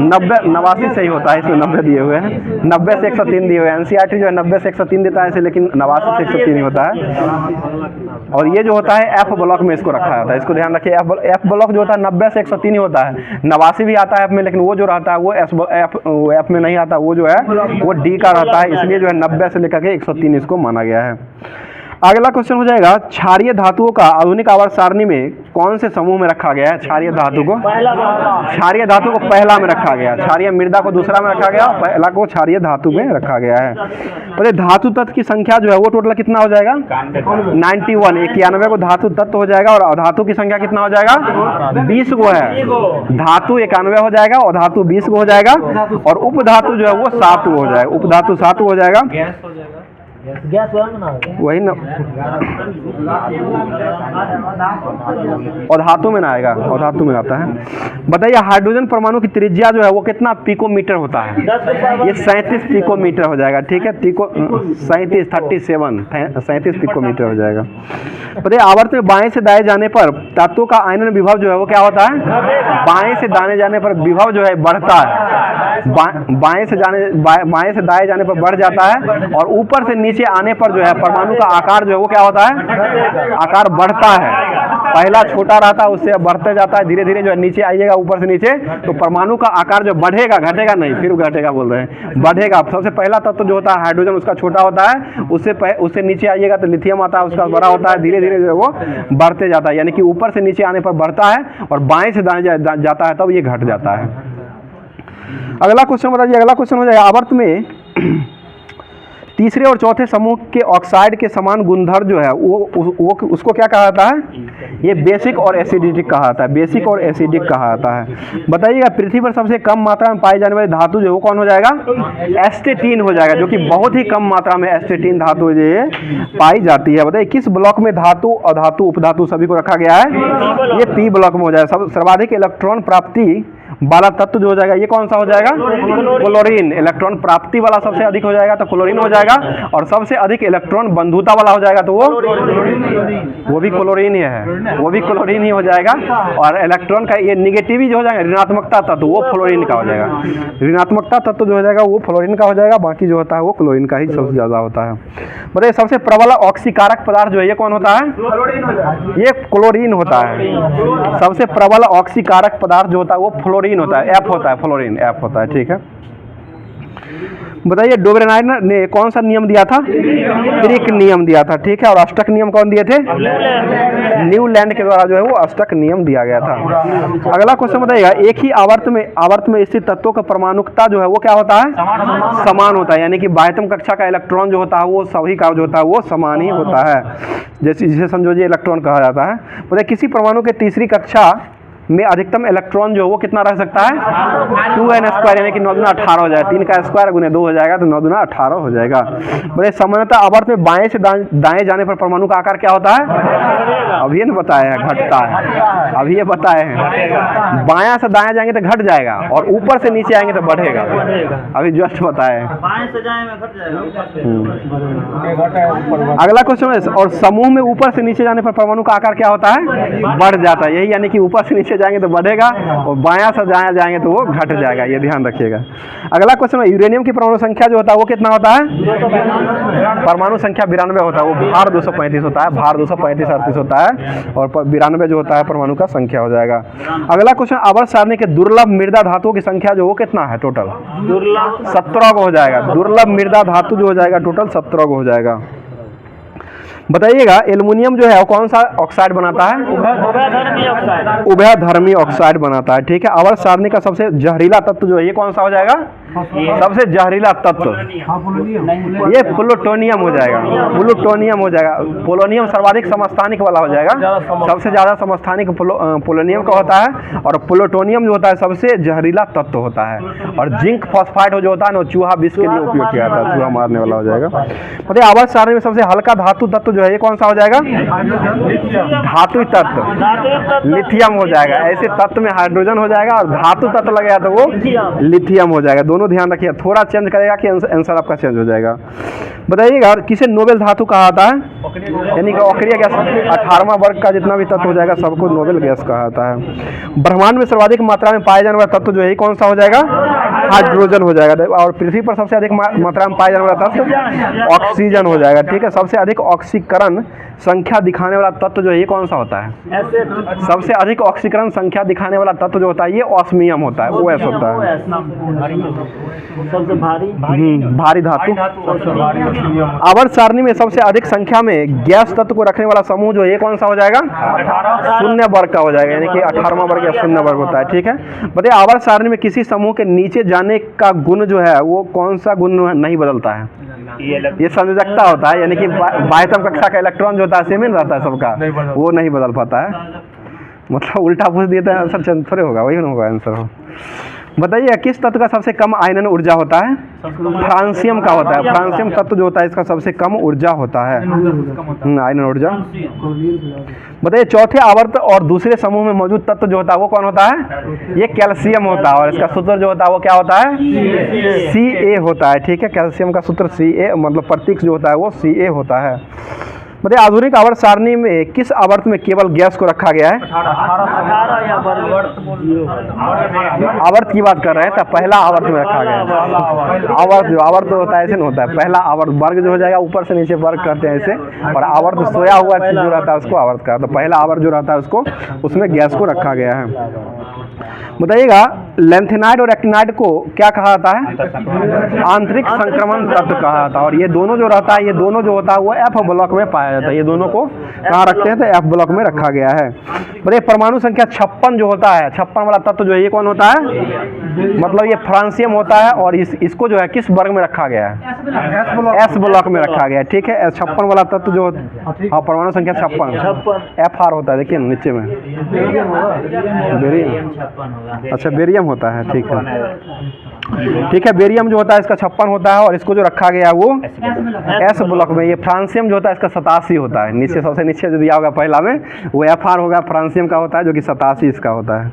[SPEAKER 1] 89 से ही होता है। इसमें 90 दिए हुए हैं, 90 से 103 दिए हुए हैं। एनसीईआरटी जो है 90 से 103 देता है इसे, लेकिन 89 से 103 ही होता है। और ये जो होता है एफ ब्लॉक में इसको रखा जाता है। इसको ध्यान रखिए, एफ ब्लॉक जो होता है 90 से 103 ही होता है। 89 भी आता है एफ में, लेकिन वो जो रहता है वो एफ में नहीं आता, वो जो है वो डी का रहता है। इसलिए जो है 90 से लेकर के 103 इसको माना गया है। अगला क्वेश्चन हो जाएगा क्षारीय धातुओं का आधुनिक आवर्त सारणी में कौन से समूह में रखा गया है? क्षारीय धातु को क्षारीय धातु को पहला में रखा गया, क्षारीय मृदा को दूसरा में रखा गया, पहला को क्षारीय धातु में रखा गया है। तो धातु तत्व की संख्या जो है वो टोटल कितना हो जाएगा? 91। 91 को धातु तत्व हो जाएगा, और अधातु की संख्या कितना हो जाएगा? 20 को है। धातु 91 हो जाएगा, और धातु 20 को हो जाएगा, और उपधातु जो है वो 7 हो जाएगा। उपधातु 7 हो जाएगा, वही ना, और धातु में ना आएगा, और धातु में आता है। बताइए हाइड्रोजन परमाणु की त्रिज्या जो है वो कितना पिकोमीटर होता है? ये 37 पिकोमीटर हो जाएगा। ठीक है, 37 पिकोमीटर हो जाएगा। बताइए आवर्त में बाएं से दाएं जाने पर तत्वों का आयनन विभव जो है वो क्या होता है? बाएं से दाएं जाने पर विभव जो है बढ़ता है। बाएं से दाएं जाने पर बढ़ जाता है, और ऊपर से नीचे आने पर जो है परमाणु का आकार जो है वो क्या होता है? आकार बढ़ता है। पहला छोटा रहता है, उससे बढ़ते जाता है, धीरे धीरे जो है नीचे आइएगा ऊपर से नीचे, तो परमाणु का आकार जो बढ़ेगा, घटेगा नहीं, फिर घटेगा बोल रहे हैं, बढ़ेगा। सबसे पहला तत्व जो होता है हाइड्रोजन उसका छोटा होता है, उससे नीचे आइएगा तो लिथियम आता है, उसका बड़ा होता है, धीरे धीरे जो है वो बढ़ते जाता है। यानी कि ऊपर से नीचे आने पर बढ़ता है, और बाएं से दाएं जाता है तब ये घट जाता है। अगला क्वेश्चन बताइए, अगला क्वेश्चन हो जाएगा आवर्त में तीसरे और चौथे समूह के ऑक्साइड के समान गुणधर्म जो है वो उसको क्या कहा जाता है? ये बेसिक और एसिडिक कहा जाता है। बेसिक और एसिडिक कहा जाता है। बताइएगा पृथ्वी पर सबसे कम मात्रा में पाई जाने वाली धातु जो है वो कौन हो जाएगा? एस्टेटीन हो जाएगा, जो कि बहुत ही कम मात्रा में एस्टेटीन धातु जो है पाई जाती है। बताइए किस ब्लॉक में धातु, अधातु, उपधातु सभी को रखा गया है? ये पी ब्लॉक में हो जाएगा। सर्वाधिक इलेक्ट्रॉन प्राप्ति वाला तत्व जो हो जाएगा ये कौन सा हो जाएगा? क्लोरीन। इलेक्ट्रॉन प्राप्ति वाला सबसे अधिक हो जाएगा तो क्लोरीन हो जाएगा, और सबसे अधिक इलेक्ट्रॉन बंधुता वाला हो जाएगा तो वो भी क्लोरीन ही है, वो भी क्लोरीन ही हो जाएगा। और इलेक्ट्रॉन का ये निगेटिव जो हो जाएगा ऋणात्मकता तत्व वो फ्लोरीन का हो जाएगा। ऋणात्मकता तत्व जो हो जाएगा वो फ्लोरीन का हो जाएगा, बाकी जो होता है वो क्लोरीन का ही सबसे ज्यादा होता है। बताइए सबसे प्रबल ऑक्सीकारक पदार्थ जो है ये कौन होता है? ये क्लोरीन होता है। सबसे प्रबल ऑक्सीकारक पदार्थ जो होता है वो फ्लोरीन होता है, एफ होता है, फ्लोरीन एफ होता है। ठीक है, बताइए डोबरेनायर ने कौन सा नियम दिया था? क्रिक नियम दिया था। ठीक है, और अष्टक नियम कौन दिए थे? न्यूलैंड के द्वारा जो है वो अष्टक नियम दिया गया था। अगला क्वेश्चन बताइएगा एक ही आवर्त में स्थित तत्वों का परमाणुकता जो है वो क्या होता है? समान होता है। यानी कि बाह्यतम कक्षा का इलेक्ट्रॉन जो होता है वो सभी का जो होता है वो समान ही होता है, जिसे संयोजी इलेक्ट्रॉन कहा जाता है। बताइए किसी परमाणु के तीसरी कक्षा में अधिकतम इलेक्ट्रॉन जो वो कितना रह सकता है 2n स्क्वायर, यानी कि 9 दूना 18 हो जाएगा। 3 का स्क्वायर गुने 2 हो जाएगा तो 9 दूना 18 हो जाएगा। बोले सामान्यतः आवर्त में बाएं से दाएं जाने पर परमाणु का आकार क्या होता है? अभी ये बताया है घटता है, अभी ये बताए हैं। बायां से दाएं जाएंगे तो घट जाएगा और ऊपर से नीचे आएंगे तो बढ़ेगा, अभी जस्ट बताए हैं। अगला क्वेश्चन है, और समूह में ऊपर से नीचे जाने पर परमाणु का आकार क्या होता है? बढ़ जाता है। यही यानी कि ऊपर से नीचे जाएंगे तो बढ़ेगा और बायां से दायां जाएंगे तो वो घट जाएगा, ये ध्यान रखिएगा। अगला क्वेश्चन है, यूरेनियम की परमाणु संख्या जो होता है वो कितना होता है? परमाणु संख्या 92 होता है, वो भार 235 होता है, भार 235-38 होता है और 92 जो होता है परमाणु का संख्या हो जाएगा। अगला क्वेश्चन, आवर्त सारणी के दुर्लभ मृदा धातुओं की संख्या जो वो कितना है टोटल? 17 को हो जाएगा। दुर्लभ मृदा धातु जो हो जाएगा टोटल 17 को हो जाएगा। बताइएगा एल्युमिनियम जो है वो कौन सा ऑक्साइड बनाता है? उभयधर्मी ऑक्साइड बनाता है, ठीक है। आवर्त सारणी का सबसे जहरीला तत्व जो है ये कौन सा हो जाएगा? सबसे जहरीला तत्व ये प्लूटोनियम हो जाएगा, प्लूटोनियम हो जाएगा। पोलोनियम सर्वाधिक समस्थानिक वाला हो जाएगा, सबसे ज़्यादा समस्थानिक पोलोनियम का होता है और प्लूटोनियम जो होता है सबसे जहरीला तत्व होता है। और जिंक फॉस्फाइड जो होता है ना चूहा विष के लिए उपयोग किया जाता है, चूहा मारने वाला हो जाएगा। मतलब आवर्त सारणी में सबसे हल्का धातु तत्व जो है ये कौन सा हो जाएगा? धातु तत्व लिथियम हो जाएगा। ऐसे तत्व में हाइड्रोजन हो जाएगा और धातु तत्व लगेगा तो वो लिथियम हो जाएगा। दोनों ध्यान रखिए, थोड़ा चेंज करेगा कि आंसर आपका चेंज हो जाएगा। बताइएगा किसे नोबेल धातु कहा जाता है? यानी कि अक्रिय गैस 18वां वर्ग का जितना भी तत्व हो जाएगा सबको नोबेल गैस कहा जाता है। ब्रह्मांड में सर्वाधिक मात्रा में पाए जाने वाला तत्व जो है कौन सा हो जाएगा? हाइड्रोजन हो जाएगा। और पृथ्वी पर सबसे अधिक मात्रा में पाए जाने वाला तत्व ऑक्सीजन हो जाएगा, ठीक है। सबसे अधिक ऑक्सीकरण संख्या दिखाने वाला तत्व जो है ये कौन सा होता है? सबसे अधिक ऑक्सीकरण संख्या दिखाने वाला तत्व जो होता है ये ऑस्मियम होता है, OS होता है।
[SPEAKER 2] सबसे
[SPEAKER 1] भारी धातु। आवर्त सारणी में सबसे अधिक संख्या में गैस तत्व को रखने वाला समूह जो है ये कौन सा हो जाएगा? शून्य वर्ग का हो जाएगा, यानी कि 18वां वर्ग या शून्य वर्ग होता है, ठीक है। बताइए आवर्त सारणी में किसी समूह के नीचे जाने का गुण जो है वो कौन सा गुण नहीं बदलता है? ये संयोजकता होता है, यानी कि बाह्यतम कक्षा का इलेक्ट्रॉन जो होता है सेम रहता है सबका, वो नहीं बदल पाता है। मतलब उल्टा पूछ दिया था आंसर चंद थोड़े होगा, वही ना होगा आंसर हो। बताइए किस तत्व का सबसे कम आयनन ऊर्जा होता है? फ्रांसियम का होता है। फ्रांसियम तत्व जो होता है इसका सबसे कम ऊर्जा होता है, आयनन ऊर्जा। बताइए चौथे आवर्त और दूसरे समूह में मौजूद तत्व जो होता है वो कौन होता है? ये कैल्शियम होता है और इसका सूत्र जो होता है वो क्या होता है? Ca होता है, ठीक है। कैल्शियम का सूत्र Ca मतलब प्रतीक जो होता है वो Ca होता है। बताइए आधुनिक आवर्त सारणी में किस आवर्त में केवल गैस को रखा गया है? आवर्त की बात कर रहे हैं तो पहला आवर्त में रखा गया है। आवर्त जो होता है ऐसे नहीं होता है, पहला आवर्त वर्ग जो हो जाएगा ऊपर से नीचे वर्ग करते हैं ऐसे, और आवर्त सोया हुआ चीज जो रहता है उसको आवर्त का, तो पहला आवर्त जो रहता है उसको उसमें गैस को रखा गया है। बताइएगा लेंथेनाइड और एक्टिनाइड को क्या कहा जाता है? आंतरिक संक्रमण तत्व कहा जाता है। और ये दोनों जो रहता है, ये दोनों जो होता है वो F ब्लॉक में पाया जाता है। ये दोनों को कहाँ रखते हैं? तो F ब्लॉक में रखा गया है। बताइए परमाणु संख्या 56 जो होता है, 56 वाला तत्व जो है ये कौन होता है? मतलब ये फ्रांसियम होता है और इसको जो है किस वर्ग में रखा गया है? S ब्लॉक में रखा गया है, ठीक है। 56 वाला तत्व जो हाँ परमाणु संख्या 56 FR होता है, देखिए नीचे में बेरियम, अच्छा बेरियम होता है, ठीक है, ठीक है। बेरियम जो होता है इसका 56 होता है और इसको जो रखा गया है वो S ब्लॉक में। ये फ्रांसियम जो होता है इसका 87 होता है, नीचे सबसे नीचे जो दिया होगा पहला में वो FR होगा, फ्रांसियम का होता है जो कि 87 इसका होता है।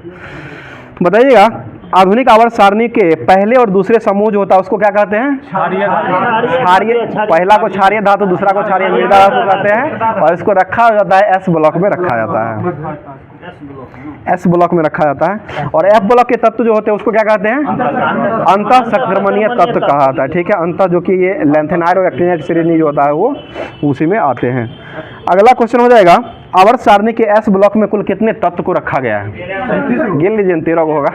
[SPEAKER 1] बताइएगा आधुनिक आवर्त सारणी के पहले और दूसरे समूह जो होता है उसको क्या कहते हैं? क्षारीय। पहला को क्षारीय धातु, दूसरा को क्षारीय मृदा धातु कहते हैं और इसको रखा जाता है S ब्लॉक में रखा जाता है, S ब्लॉक में रखा जाता है। और F ब्लॉक के तत्व जो होते हैं उसको क्या कहते हैं? अंतः संक्रमणीय तत्व कहा जाता है, ठीक है। अंतः जो कि ये लेंथेनाइड और एक्टिनाइड श्रेणी जो होता है वो उसी में आते हैं। अगला क्वेश्चन हो जाएगा आवर्त सारणी के S ब्लॉक में कुल कितने तत्व को रखा गया है? गिन लीजिए, 13 को होगा,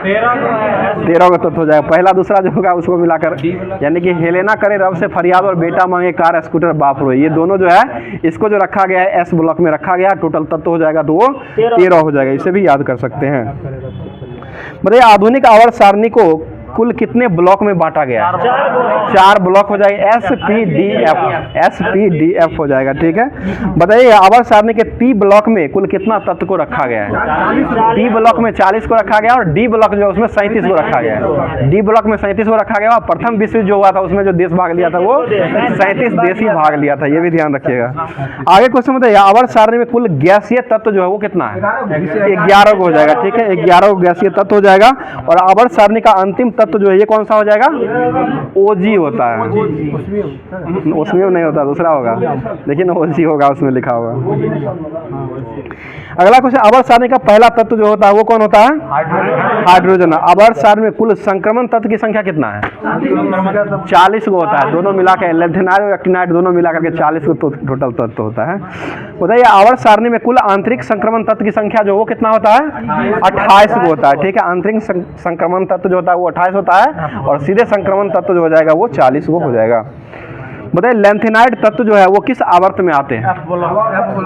[SPEAKER 1] 13 का तत्व हो जाएगा। पहला दूसरा जो होगा उसको मिलाकर, यानी कि हेलेना करे रब से फरियाद और बेटा मांगे कार स्कूटर बाप रो, ये दोनों जो है इसको जो रखा गया है S ब्लॉक में रखा गया, टोटल तत्व हो जाएगा तो वो 13 हो जाएगा। इसे भी याद कर सकते हैं। बताइए आधुनिक आवर्त सारणी को कुल कितने ब्लॉक में बांटा गया है? 4 ब्लॉक हो जाएगा, SP, DF हो जाएगा। ठीक है, बताइए आवर्त सारणी के P ब्लॉक में कुल कितना तत्व को रखा गया है? P ब्लॉक में 40 को रखा गया और D ब्लॉक जो है उसमें 37 को रखा गया है। D ब्लॉक में 37 को रखा गया और प्रथम विश्व जो हुआ था उसमें जो देश भाग लिया था वो 37 देश ही भाग लिया था, ये भी ध्यान रखिएगा। आगे क्वेश्चन बताइए आवर्त सारणी में कुल गैसीय तत्व जो है वो कितना है? 11 हो जाएगा। ठीक है, 11 गैसीय तत्व हो जाएगा। और आवर्त सारणी का अंतिम तत्व जो है ये कौन सा हो जाएगा? OG होता है। उसमें नहीं होता, दूसरा होगा, लेकिन OG होगा, उसमें लिखा होगा। अगला क्वेश्चन, आवर्त सारणी का पहला तत्व जो होता है वो कौन होता है? हाइड्रोजन। आवर्त सारणी में कुल संक्रमण तत्व की संख्या कितना है? 40 को होता है, दोनों मिलाकर लैंथेनाइड और एक्टिनाइड दोनों मिलाकर के 40 को टोटल तत्व होता है। बताइए आवर्त सारणी में कुल आंतरिक संक्रमण तत्व की संख्या जो वो कितना होता है? 28 को होता है। ठीक है, आंतरिक संक्रमण तत्व जो होता है वो 28 होता है और सीधे संक्रमण तत्व जो हो जाएगा वो 40 को हो जाएगा। बताइए लैंथेनाइड तत्व जो है वो किस आवर्त में आते हैं?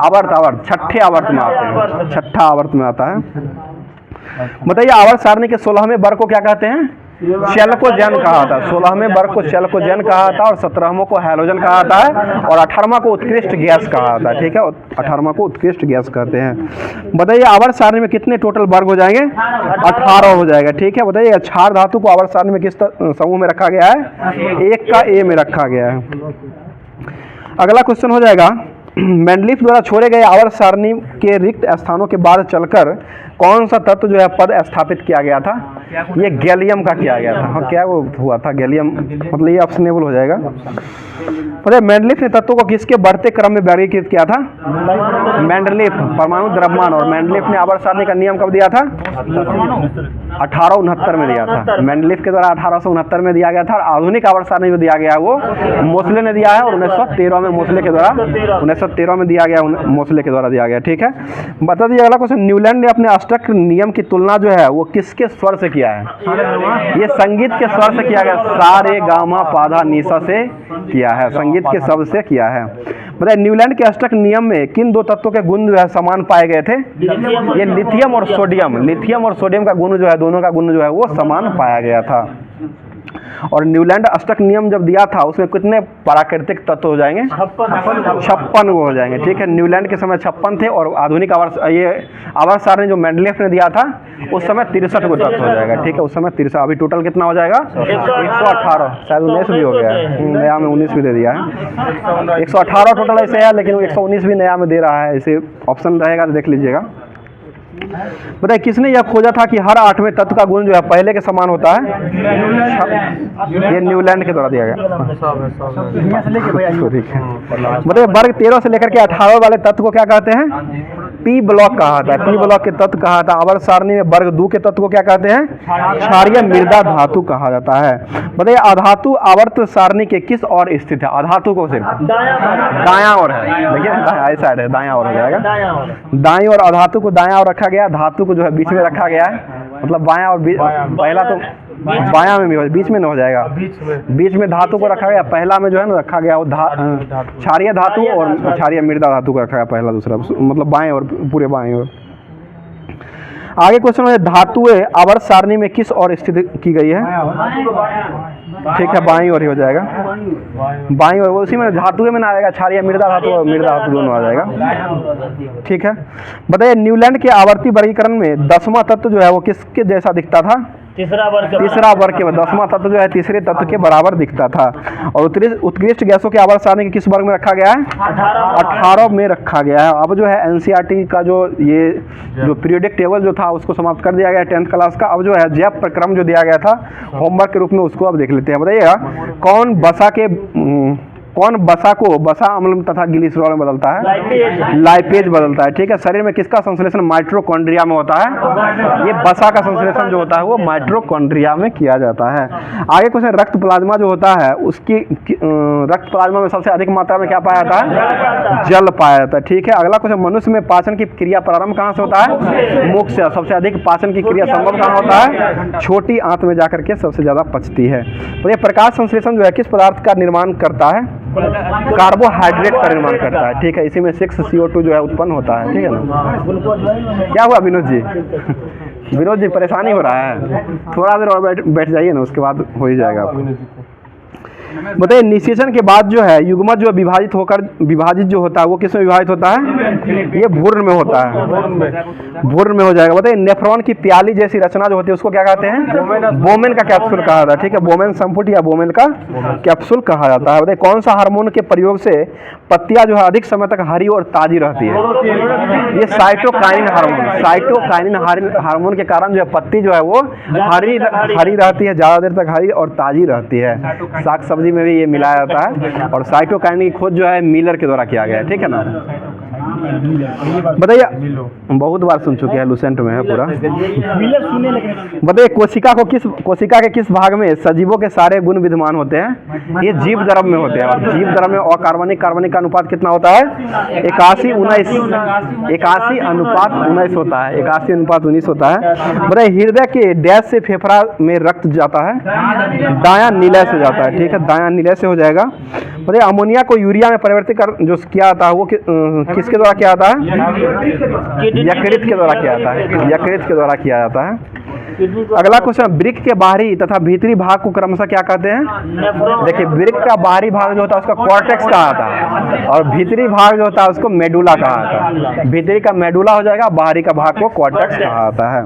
[SPEAKER 1] आवर्त छठे आवर्त में आते हैं, छठा आवर्त में आता है। बताइए आवर्त सारणी के 16वें वर्ग को क्या कहते हैं? चेल्कोजेन कहा था। 16वें वर्ग को चेल्कोजेन कहा था और 17वां को हैलोजन कहा था और 18वां को उत्कृष्ट गैस कहा था। ठीक है, 18वां को उत्कृष्ट गैस कहते हैं। बताइए आवर्त सारणी में कितने टोटल वर्ग हो जाएंगे? 18 हो जाएगा। ठीक है, बताइए क्षार धातु को आवर्त सारणी में किस समूह में रखा गया है? 1 का A में रखा गया है। अगला क्वेश्चन हो जाएगा, मेंडलीफ द्वारा छोड़े गए आवर्त सारणी के रिक्त स्थानों के बाद चलकर कौन सा तत्व जो है पद स्थापित किया गया था? ये गैलियम का किया गया था। हाँ, क्या वो हुआ था? गैलियम, मतलब ये ऑप्शनेबल हो जाएगा। पता मेंडलीफ ने तत्वों को किसके बढ़ते क्रम में वर्गीकृत किया था? मेंडलीफ परमाणु द्रव्यमान। और मेंडलीफ ने आवर्त सारणी का नियम कब दिया था? 1869 में दिया था। मेंडलीफ के द्वारा 1869 में दिया गया था। और आधुनिक आवर्त सारणी जो दिया गया वो मोसले ने दिया है और 1913 में मोसले के द्वारा 1913 में दिया गया, मोसले के द्वारा दिया गया। ठीक है, बता दीजिए अगला क्वेश्चन, न्यूलैंड ने अपने अष्टक नियम की तुलना जो है वो किसके स्वर से किया है? ये संगीत के स्वर से किया गया, सा रे गा मा पा धा नि सा से किया है, संगीत के शब्द से किया है। बताइए न्यूलैंड के अष्टक नियम में किन 2 तत्वों के गुण जो है समान पाए गए थे? ये लिथियम और सोडियम। लिथियम और सोडियम का गुण जो है, दोनों का गुण जो है वो समान पाया गया था। और न्यूलैंड अष्टक नियम जब दिया था उसमें कितने प्राकृतिक तत्व हो जाएंगे? 56 वो हो जाएंगे। ठीक है, न्यूलैंड के समय 56 थे और आधुनिक आवर्त सारणी जो मेंडलीफ ने दिया था उस समय 63 को तत्व हो जाएगा। ठीक है, उस समय 63। अभी टोटल कितना हो जाएगा? 118। शायद 19 भी हो गया है, नया में 19 भी दे दिया है। 118 टोटल ऐसे है, लेकिन 119 भी नया में दे रहा है, ऐसे ऑप्शन रहेगा तो देख लीजिएगा। बताइए किसने यह खोजा था कि हर 8वें तत्व का गुण जो है पहले के समान होता है? ये न्यूलैंड के द्वारा दिया गया। बताइए वर्ग 13 से लेकर के 18 वाले तत्व को क्या कहते हैं? P ब्लॉक कहा था। P ब्लॉक के तत्व कहा था। आवर्त सारणी में वर्ग 2 के तत्व को क्या कहते हैं? क्षारीय मृदा धातु कहा जाता है। बताइए अधातु आवर्त सारणी के किस और स्थित है? अधातु को सिर्फ दायां और है, देखिए दायां साइड है, दायां और हो जाएगा। दाईं और अधातु को दायां और रखा गया, धातु को जो है बीच में रखा गया है, मतलब बायां और पहला तो बायां में भी हो, बीच में न हो जाएगा, बीच में धातु को रखा गया, पहला में जो है ना रखा गया वो क्षारीय धातु और क्षारीय मृदा धातु को रखा गया, पहला दूसरा, मतलब बाएं और पूरे बाएं और। आगे क्वेश्चन है धातुएं आवर्त सारणी में किस और स्थित की गई है? ठीक है, बाईं ओर ही हो जाएगा, बाईं ओर। उसी में धातुएं में ना आएगा, क्षारीय मृदा धातु और मृदा धातु दोनों आ जाएगा। ठीक है, बताइए न्यूलैंड के आवर्ती वर्गीकरण में 10वां तत्व जो है वो किसके जैसा दिखता था? तीसरा वर्ग के 10वां तत्व जो है तीसरे तत्व के बराबर दिखता था। और उत्कृष्ट गैसों के आवर्त सारणी के किस वर्ग में रखा गया है? 18 में रखा गया है। अब जो है एनसीईआरटी का जो पीरियोडिक टेबल जो था उसको समाप्त कर दिया गया 10th क्लास का। अब जो है जैव प्रक्रम जो दिया गया था होमवर्क के रूप में, उसको अब देख लेते हैं। बताइएगा कौन बसा को बसा अम्ल तथा ग्लिसरॉल में बदलता है? लाइपेज बदलता है। ठीक है, शरीर में किसका संश्लेषण माइटोकॉन्ड्रिया में होता है? ये बसा का संश्लेषण जो होता है वो माइटोकॉन्ड्रिया में किया जाता है। आगे क्वेश्चन, रक्त प्लाज्मा जो होता है उसकी रक्त प्लाज्मा में सबसे अधिक मात्रा में क्या पाया जाता है? जल पाया जाता है। ठीक है, अगला क्वेश्चन, मनुष्य में पाचन की क्रिया प्रारंभ कहाँ से होता है? मुख से। सबसे अधिक पाचन की क्रिया संभव कहाँ होता है? छोटी आंत में जाकर के सबसे ज्यादा पचती है। तो ये प्रकाश संश्लेषण जो है किस पदार्थ का निर्माण करता है? कार्बोहाइड्रेट का निर्माण करता है। ठीक है, इसी में 6CO2 जो है उत्पन्न होता है। ठीक है ना, क्या हुआ विनोद जी? विनोद जी परेशानी हो रहा है, थोड़ा देर और बैठ जाइए ना, उसके बाद हो ही जाएगा आपको। बताइए निषेचन के बाद जो है युग्मक जो विभाजित जो होता है वो किस में विभाजित होता है? ये भ्रूण में होता है, भ्रूण में हो जाएगा। बताइए नेफ्रॉन की प्याली जैसी रचना जो होती है उसको क्या कहते हैं? बोमेन का कैप्सूल कहा जाता है, ठीक है, बोमेन संपुट या बोमेन का कैप्सूल कहा जाता है। बताइए कौन सा हार्मोन के प्रयोग से पत्तियां जो है अधिक समय तक हरी और ताजी रहती है? ये साइटोकाइनिन हार्मोन, साइटोकाइनिन हार्मोन के कारण जो है पत्ती जो है वो हरी रहती है, ज़्यादा देर तक हरी और ताजी रहती है। साग सब्जी में भी ये मिलाया जाता है और साइटोकाइनिन की खोज जो है मिलर के द्वारा किया गया है, ठीक है ना। बताइए बहुत बार सुन चुके हैं, लुसेंट में है पूरा। बताइए कोशिका के किस भाग में सजीवों के सारे गुण विद्यमान होते हैं? ये जीव द्रव में होते हैं और जीव द्रव में अकार्बनिक कार्बनिक का अनुपात कितना होता है? 81:19 होता है, 81:19 होता है। बताइए हृदय के डैश से फेफड़ा में रक्त जाता है? दायां निलय से जाता है, ठीक है, दायां निलय से हो जाएगा। बताइए अमोनिया को यूरिया में परिवर्तित कर जो किया जाता है वो किसके द्वारा किया जाता है? यकृत के द्वारा किया जाता है, यकृत के द्वारा किया जाता है। अगला क्वेश्चन, वृक्क के बाहरी तथा भीतरी भाग को क्रमशः क्या कहते हैं? देखिए वृक्क का बाहरी भाग जो होता है उसका कॉर्टेक्स कहा जाता है और भीतरी भाग जो होता है उसको मेडुला कहा जाता है। भीतरी का मेडुला हो जाएगा, बाहरी का भाग को कॉर्टेक्स कहा जाता है।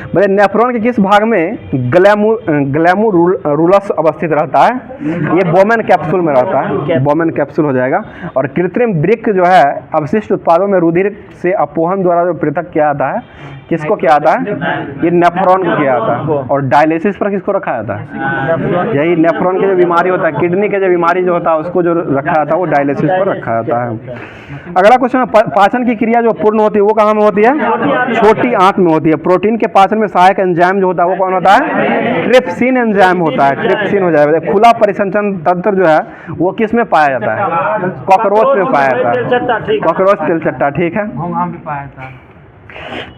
[SPEAKER 1] मतलब नेफ्रॉन के किस भाग में ग्लैमुरुलस अवस्थित रहता है? ये बोमेन कैप्सूल में रहता है, बोमेन कैप्सूल हो जाएगा। और कृत्रिम वृक्क जो है अवशिष्ट उत्पादों में रुधिर से अपोहन द्वारा जो पृथक किया जाता है, किसको किया जाता है? ये नेफ्रॉन को किया जाता है। और डायलिसिस पर किसको रखा जाता है? यही नेफ्रॉन की जो बीमारी होता है, किडनी के जो बीमारी जो होता है उसको जो रखा जाता है वो डायलिसिस पर रखा जाता है। अगला क्वेश्चन, पाचन की क्रिया जो पूर्ण होती है वो कहाँ में होती है? छोटी आंत में होती है। प्रोटीन के पाचन में सहायक एंजाइम जो होता है वो कौन होता है? ट्रिप्सिन एंजाइम होता है, ट्रिप्सिन हो जाएगा। खुला परिसंचरण तंत्र जो है वो किस में पाया जाता है? कॉकरोच में पाया जाता है, कॉकरोच तिलचट्टा, ठीक है।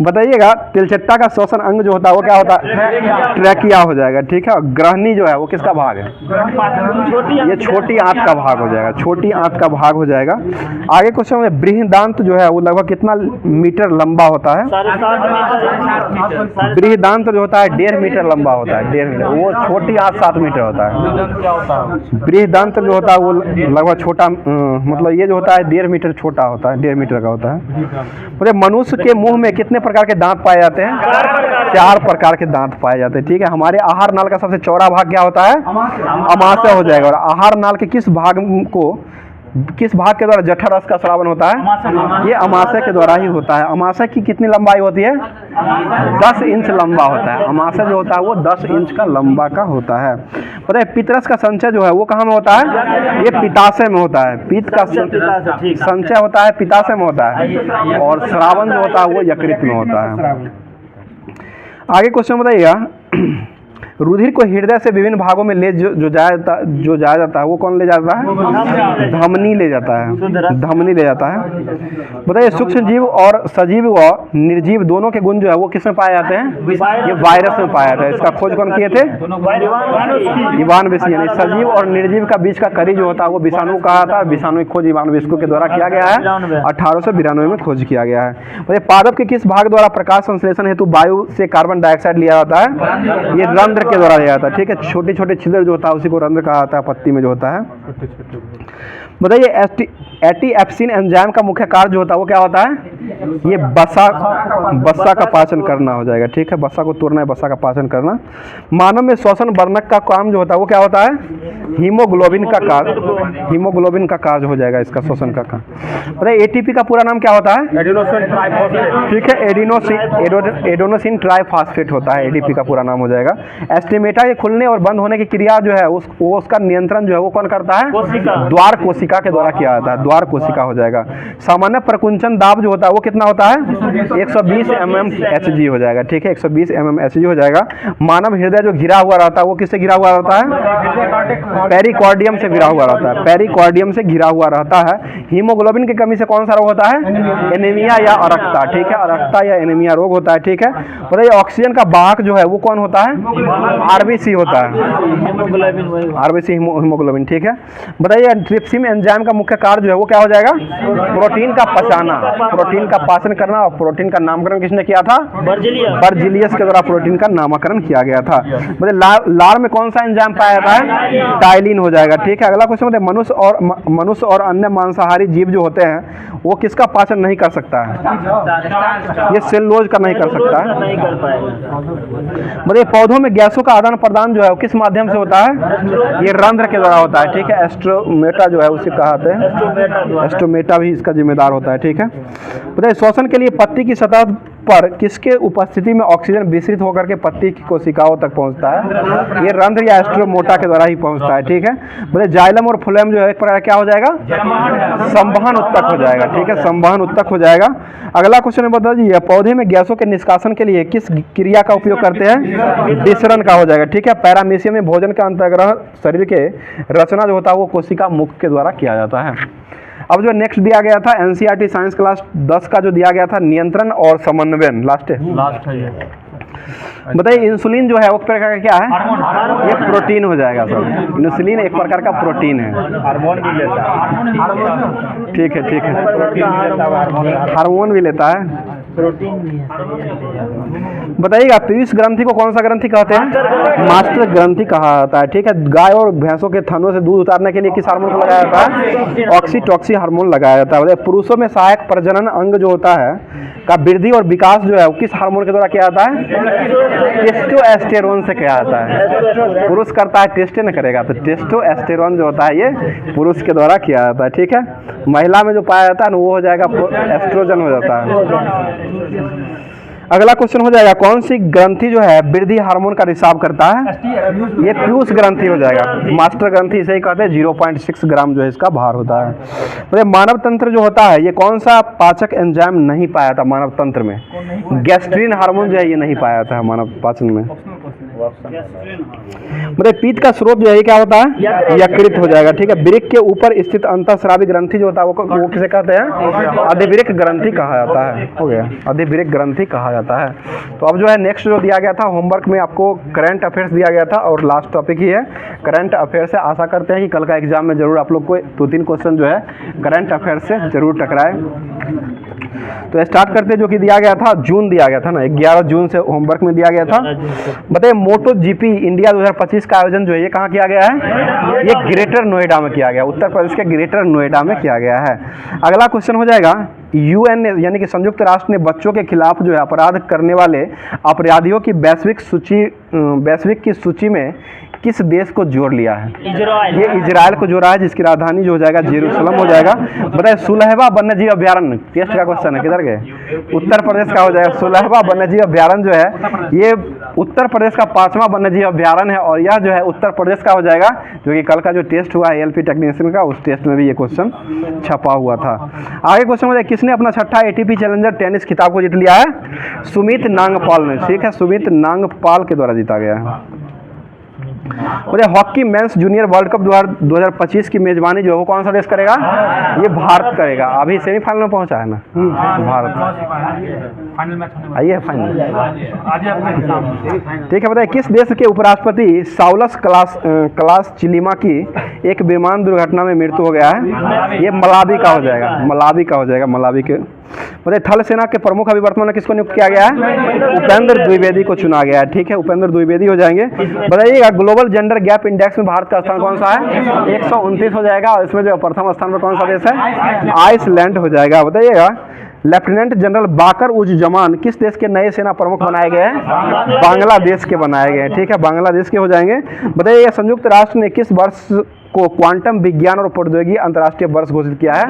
[SPEAKER 1] बताइएगा तिलचट्टा का श्वसन अंग जो होता है वो क्या होता है? ट्रैकिया हो जाएगा, ठीक है। और ग्रहणी जो है वो किसका भाग है? ये छोटी आंत का भाग हो जाएगा, छोटी आंत का भाग हो जाएगा। आगे क्वेश्चन में बृहदांत जो है वो लगभग कितना मीटर लंबा होता है? बृहदांत जो होता है 1.5 मीटर लंबा होता है, 1.5 मीटर। वो छोटी आंत 7 मीटर होता है। बृहदांत जो होता है वो लगभग छोटा, मतलब ये जो होता है 1.5 मीटर छोटा होता है, 1.5 मीटर का होता है। मनुष्य के मुंह में कितने प्रकार के दांत पाए जाते हैं? 4 प्रकार के दांत पाए जाते हैं, ठीक है। हमारे आहार नाल का सबसे चौड़ा भाग क्या होता है? अमाशय हो जाएगा। और आहार नाल के किस भाग के द्वारा जठर रस का स्रावन होता है? ये अमाशय के द्वारा ही होता है। अमाशय की कितनी लंबाई होती है? 10 इंच लंबा होता है। अमाशय जो होता है वो 10 इंच का लंबा का होता है। पता है पितरस का संचय जो है वो कहाँ में होता है? ये पिताशय में होता है। पित्त का संचय होता है पिताशय में होता है और स्रावन जो होता है वो यकृत में होता है। आगे क्वेश्चन बताइएगा, रुधिर को हृदय से विभिन्न भागों में जो जाया जाता है वो कौन ले जाता है? धमनी ले जाता है, धमनी ले जाता है। बताइए सूक्ष्म जीव और सजीव व निर्जीव दोनों के गुण जो है वो किस में पाए जाते हैं? ये वायरस में पाया जाता है। इसका खोज कौन किए थे? Ivan visco. सजीव और निर्जीव का बीच का कड़ी जो होता है वो विषाणु कहा था। विषाणु की खोज इवान विस्को के द्वारा किया गया है, 1892 में खोज किया गया है। बताइए पादप के किस भाग द्वारा प्रकाश संश्लेषण हेतु वायु से कार्बन डाइऑक्साइड लिया जाता है? ये रंध्र के द्वारा लिया जाता है, ठीक है। छोटे छोटे छिद्र जो होता है उसी को रंध्र कहा जाता है, पत्ती में जो होता है। बताइए एटीएप्सिन एंजाइम का मुख्य कार्य जो होता है वो क्या होता है? ये बसा का पाचन करना हो जाएगा, ठीक है। बसा को तोड़ना है, बसा का पाचन करना। मानव में श्वसन वर्णक का काम जो होता है वो क्या होता है? हीमोग्लोबिन का कार्य, हीमोग्लोबिन का कार्य हो जाएगा इसका श्वसन का काम। बताइए एटीपी का पूरा नाम क्या होता है? ठीक है, एडेनोसिन ट्राइफॉस्फेट होता है, एटीपी का पूरा नाम हो जाएगा। एस्टिमेटा के खुलने और बंद होने की क्रिया जो है उसका नियंत्रण जो है वो कौन करता है? द्वार कोशिका के द्वारा किया जाता है, द्वार कोशिका हो जाएगा। सामान्य प्रकुंचन दाब जो होता है वो कितना होता है? 120 mmHg हो जाएगा, ठीक है, 120 mmHg हो जाएगा। मानव हृदय जो घिरा हुआ रहता है वो किससे घिरा हुआ रहता है? पेरिकॉर्डियम से घिरा हुआ रहता है, पेरिकॉर्डियम से घिरा हुआ रहता है। हीमोग्लोबिन की कमी से कौन सा रोग होता है? एनीमिया या अरक्ता, ठीक है, अरक्ता या एनीमिया रोग होता है, ठीक है। बताइए ऑक्सीजन का वाहक जो है वो कौन होता है? आरबीसी होता है, आरबीसी हीमोग्लोबिन, ठीक है। बताइए ट्रिप्सिन एंजाइम का मुख्य कार्य जो है वो क्या हो जाएगा? प्रोटीन का पचाना, प्रोटीन का पाचन करना। और प्रोटीन का नामकरण किसने किया था? बर्जिलियस के द्वारा प्रोटीन का नामकरण किया गया था। मतलब लार में कौन सा एंजाइम पाया जाता है? टाइलिन हो जाएगा। ठीक है, अगला क्वेश्चन मतलब मनुष्य और अन्य मांसाहारी जीव जो होते हैं वो किसका पाचन नहीं कर सकता है? ये सेलुलोज का नहीं कर सकता है।
[SPEAKER 2] नहीं कर पाएगा।
[SPEAKER 1] मतलब पौधों में गैसों का आदान प्रदान जो है वो किस माध्यम से होता है? ये रंध्र के द्वारा होता है। ठीक है, एस्ट्रोमेटा जो है उसे कहते हैं, एस्ट्रोमेटा भी इसका जिम्मेदार होता है। ठीक है, बताइए श्वसन के लिए पत्ती की सतह पर किसके उपस्थिति में ऑक्सीजन विसरित होकर के पत्ती की कोशिकाओं तक पहुंचता है? ये रंध्र या एस्ट्रोमोटा के द्वारा ही पहुंचता है। ठीक है, बोले जाइलम और फ्लोएम जो है एक प्रकार क्या हो जाएगा? संवहन उत्तक हो जाएगा। ठीक है, संवहन उत्तक हो जाएगा। अगला क्वेश्चन बता दीजिए, पौधे में गैसों के निष्कासन के लिए किस क्रिया का उपयोग करते हैं? विसरण का हो जाएगा। ठीक है, पैरामीशियम में भोजन का अंतर्ग्रहण शरीर के रचना जो होता है वो कोशिका मुख के द्वारा किया जाता है। अब जो नेक्स्ट दिया गया था एनसीईआरटी साइंस क्लास 10 का जो दिया गया था नियंत्रण और समन्वय, लास्ट है ये। बताइए इंसुलिन जो है वो प्रकार का क्या है? ये प्रोटीन हो जाएगा सर। इंसुलिन एक प्रकार का प्रोटीन है।
[SPEAKER 2] हार्मोन भी लेता है।
[SPEAKER 1] ठीक है, ठीक है, हार्मोन भी लेता है।
[SPEAKER 2] प्रोटीन भी है।
[SPEAKER 1] बताइएगा पीयूष ग्रंथि को कौन सा ग्रंथि कहते हैं? मास्टर ग्रंथि कहा जाता है। ठीक है, गाय और भैंसों के थनों से दूध उतारने के लिए किस हार्मोन को लगाया जाता है? ऑक्सीटॉक्सी हार्मोन लगाया जाता है। बताइए पुरुषों में सहायक प्रजनन अंग जो होता है का वृद्धि और विकास जो है वो किस हार्मोन के द्वारा किया जाता है? टेस्टोस्टेरोन से किया जाता है। पुरुष करता है, टेस्टे न करेगा, तो टेस्टोस्टेरोन जो होता है ये पुरुष के द्वारा किया जाता है। ठीक है, महिला में जो पाया जाता है ना वो हो जाएगा एस्ट्रोजन हो जाता है। अगला क्वेश्चन हो जाएगा कौन सी ग्रंथि जो है वृद्धि हार्मोन का रिसाव करता है? ये पीयूष ग्रंथि हो जाएगा। मास्टर ग्रंथि इसे ही कहते हैं। 0.6 ग्राम जो है इसका भार होता है। तो मानव तंत्र जो होता है ये कौन सा पाचक एंजाइम नहीं पाया था मानव तंत्र में? गैस्ट्रीन हार्मोन जो है ये नहीं पाया था मानव पाचन में। मतलब पीत का स्रोत जो है क्या होता है? यकृत हो जाएगा। ठीक है, वृक्क के ऊपर स्थित अंतःस्रावी ग्रंथि जो होता है वो किसे कहते हैं? अधिवृक्क ग्रंथि कहा जाता है। हो गया, अधिवृक्क ग्रंथि कहा जाता है। तो अब जो है नेक्स्ट जो दिया गया था होमवर्क में आपको करंट अफेयर्स दिया गया था और लास्ट टॉपिक ही है करंट अफेयर्स से। आशा करते हैं कि कल का एग्जाम में जरूर आप लोग को 2-3 क्वेश्चन जो है करंट अफेयर्स से जरूर टकराए। तो स्टार्ट करते जो कि दिया गया था जून दिया गया था ना, 11 जून से होमवर्क में दिया गया था। बताइए मोटो जीपी इंडिया 2025 का आयोजन जो है ये कहाँ किया गया है? ये ग्रेटर नोएडा में किया गया, उत्तर प्रदेश के ग्रेटर नोएडा में किया गया है। अगला क्वेश्चन हो जाएगा यूएन ने यानी कि संयुक्त राष्ट्र ने बच्चों के खिलाफ जो है अपराध करने वाले अपराधियों की वैश्विक की सूची में किस देश को जोड़ लिया है? ये इजराइल को जोड़ा है, जिसकी राजधानी जो हो जाएगा जेरूसलम हो जाएगा। बताइए सुलहवा वन्यजीव अभ्यारण्य, टेस्ट का क्वेश्चन है, किधर गए? उत्तर प्रदेश का हो जाएगा। सुलहवा वन्यजीव अभ्यारण्य जो है ये उत्तर प्रदेश का 5वां वन्यजीव अभ्यारण्य है और यह जो है उत्तर प्रदेश का हो जाएगा, जो कि कल का जो टेस्ट हुआ है एलपी टेक्नीशियन का उस टेस्ट में भी ये क्वेश्चन छपा हुआ था। आगे क्वेश्चन हो जाए किसने अपना 6ठा एटीपी चैलेंजर टेनिस खिताब को जीत लिया है? सुमित नागपाल ने। ठीक है, सुमित नागपाल के द्वारा जीता गया है। Hockey mains junior world cup 2025 की मेजबानी जो है वो कौन सा देश करेगा? ये भारत करेगा। अभी सेमीफाइनल में पहुंचा है ना भारत। आइए फाइनल। ठीक है, बताइए किस देश के उपराष्ट्रपति साउलस क्लास चिलिमा की एक विमान दुर्घटना में मृत्यु हो गया है? ये मलावी का हो जाएगा, मलावी का हो जाएगा, मलावी के। बताइए थल सेना के प्रमुख अभी वर्तमान में किसको नियुक्त किया गया है? उपेंद्र द्विवेदी को चुना गया है। ठीक है, उपेंद्र द्विवेदी हो जाएंगे। बताइएगा ग्लोबल जेंडर गैप इंडेक्स में भारत का स्थान कौन सा है? 129 हो जाएगा और इसमें जो प्रथम स्थान पर कौन सा देश है? आइसलैंड हो जाएगा। बताइएगा लेफ्टिनेंट जनरल बाकर उज जमान किस देश के नए सेना प्रमुख बनाए गए हैं? बांग्लादेश के बनाए गए हैं। ठीक है, बांग्लादेश के हो जाएंगे। बताइए संयुक्त राष्ट्र ने किस वर्ष को क्वांटम विज्ञान और प्रौद्योगिकी अंतर्राष्ट्रीय वर्ष घोषित किया है?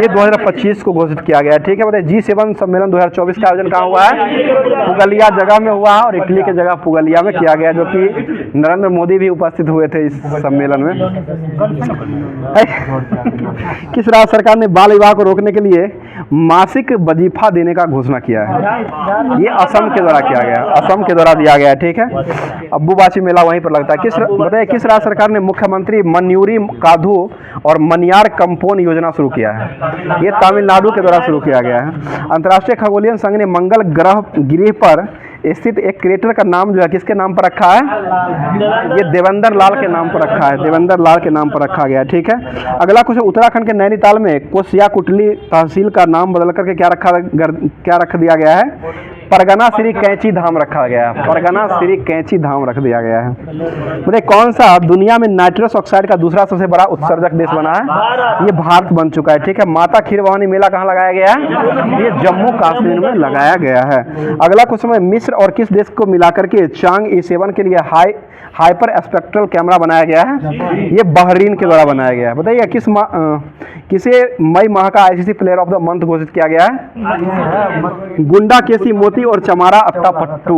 [SPEAKER 1] ये 2025 को घोषित किया गया है। ठीक है, बताइए G7 सम्मेलन 2024 का आयोजन कहाँ हुआ है? पुगलिया जगह में हुआ है और इटली की जगह पुगलिया में किया गया, जो कि नरेंद्र मोदी भी उपस्थित हुए थे इस सम्मेलन में। किस राज्य सरकार ने बाल विवाह को रोकने के लिए मासिक वजीफा देने का घोषणा किया है? ये असम के द्वारा किया गया, असम के द्वारा दिया गया है। ठीक है, अब्बूबाची मेला वहीं पर लगता है। बताइए किस राज्य सरकार ने मुख्यमंत्री मन्यूरी काधु और मनियार कंपोन योजना शुरू किया है। ये तमिलनाडु के द्वारा शुरू किया गया है। अंतर्राष्ट्रीय खगोलीय संघ ने मंगल ग्रह पर स्थित एक क्रेटर का नाम जो है किसके नाम पर रखा है? ये देवेंद्र लाल के नाम पर रखा है, देवेंद्र लाल के नाम पर रखा गया है। ठीक है, अगला क्वेश्चन, उत्तराखंड के नैनीताल में कोसियाकुटली तहसील का नाम बदल करके क्या रख दिया गया है? परगना श्री कैंची धाम रखा गया है, परगना श्री कैंची धाम रख दिया गया है। बताइए कौन सा दुनिया में नाइट्रस ऑक्साइड का दूसरा सबसे बड़ा उत्सर्जक देश बना है? ये भारत बन चुका है। ठीक है, माता खीर भवानी मेला कहाँ लगाया गया है? ये जम्मू कश्मीर में लगाया गया है। अगला क्वेश्चन है, मिस्र और किस देश को मिलाकर के चांग E7 के लिए हाइपर स्पेक्ट्रल कैमरा बनाया गया है? ये बहरीन के द्वारा बनाया गया है। बताइए किसे मई माह का ICC player of the month घोषित किया गया है? गुंडा केसी मोती और चमारा अट्टापट्टू,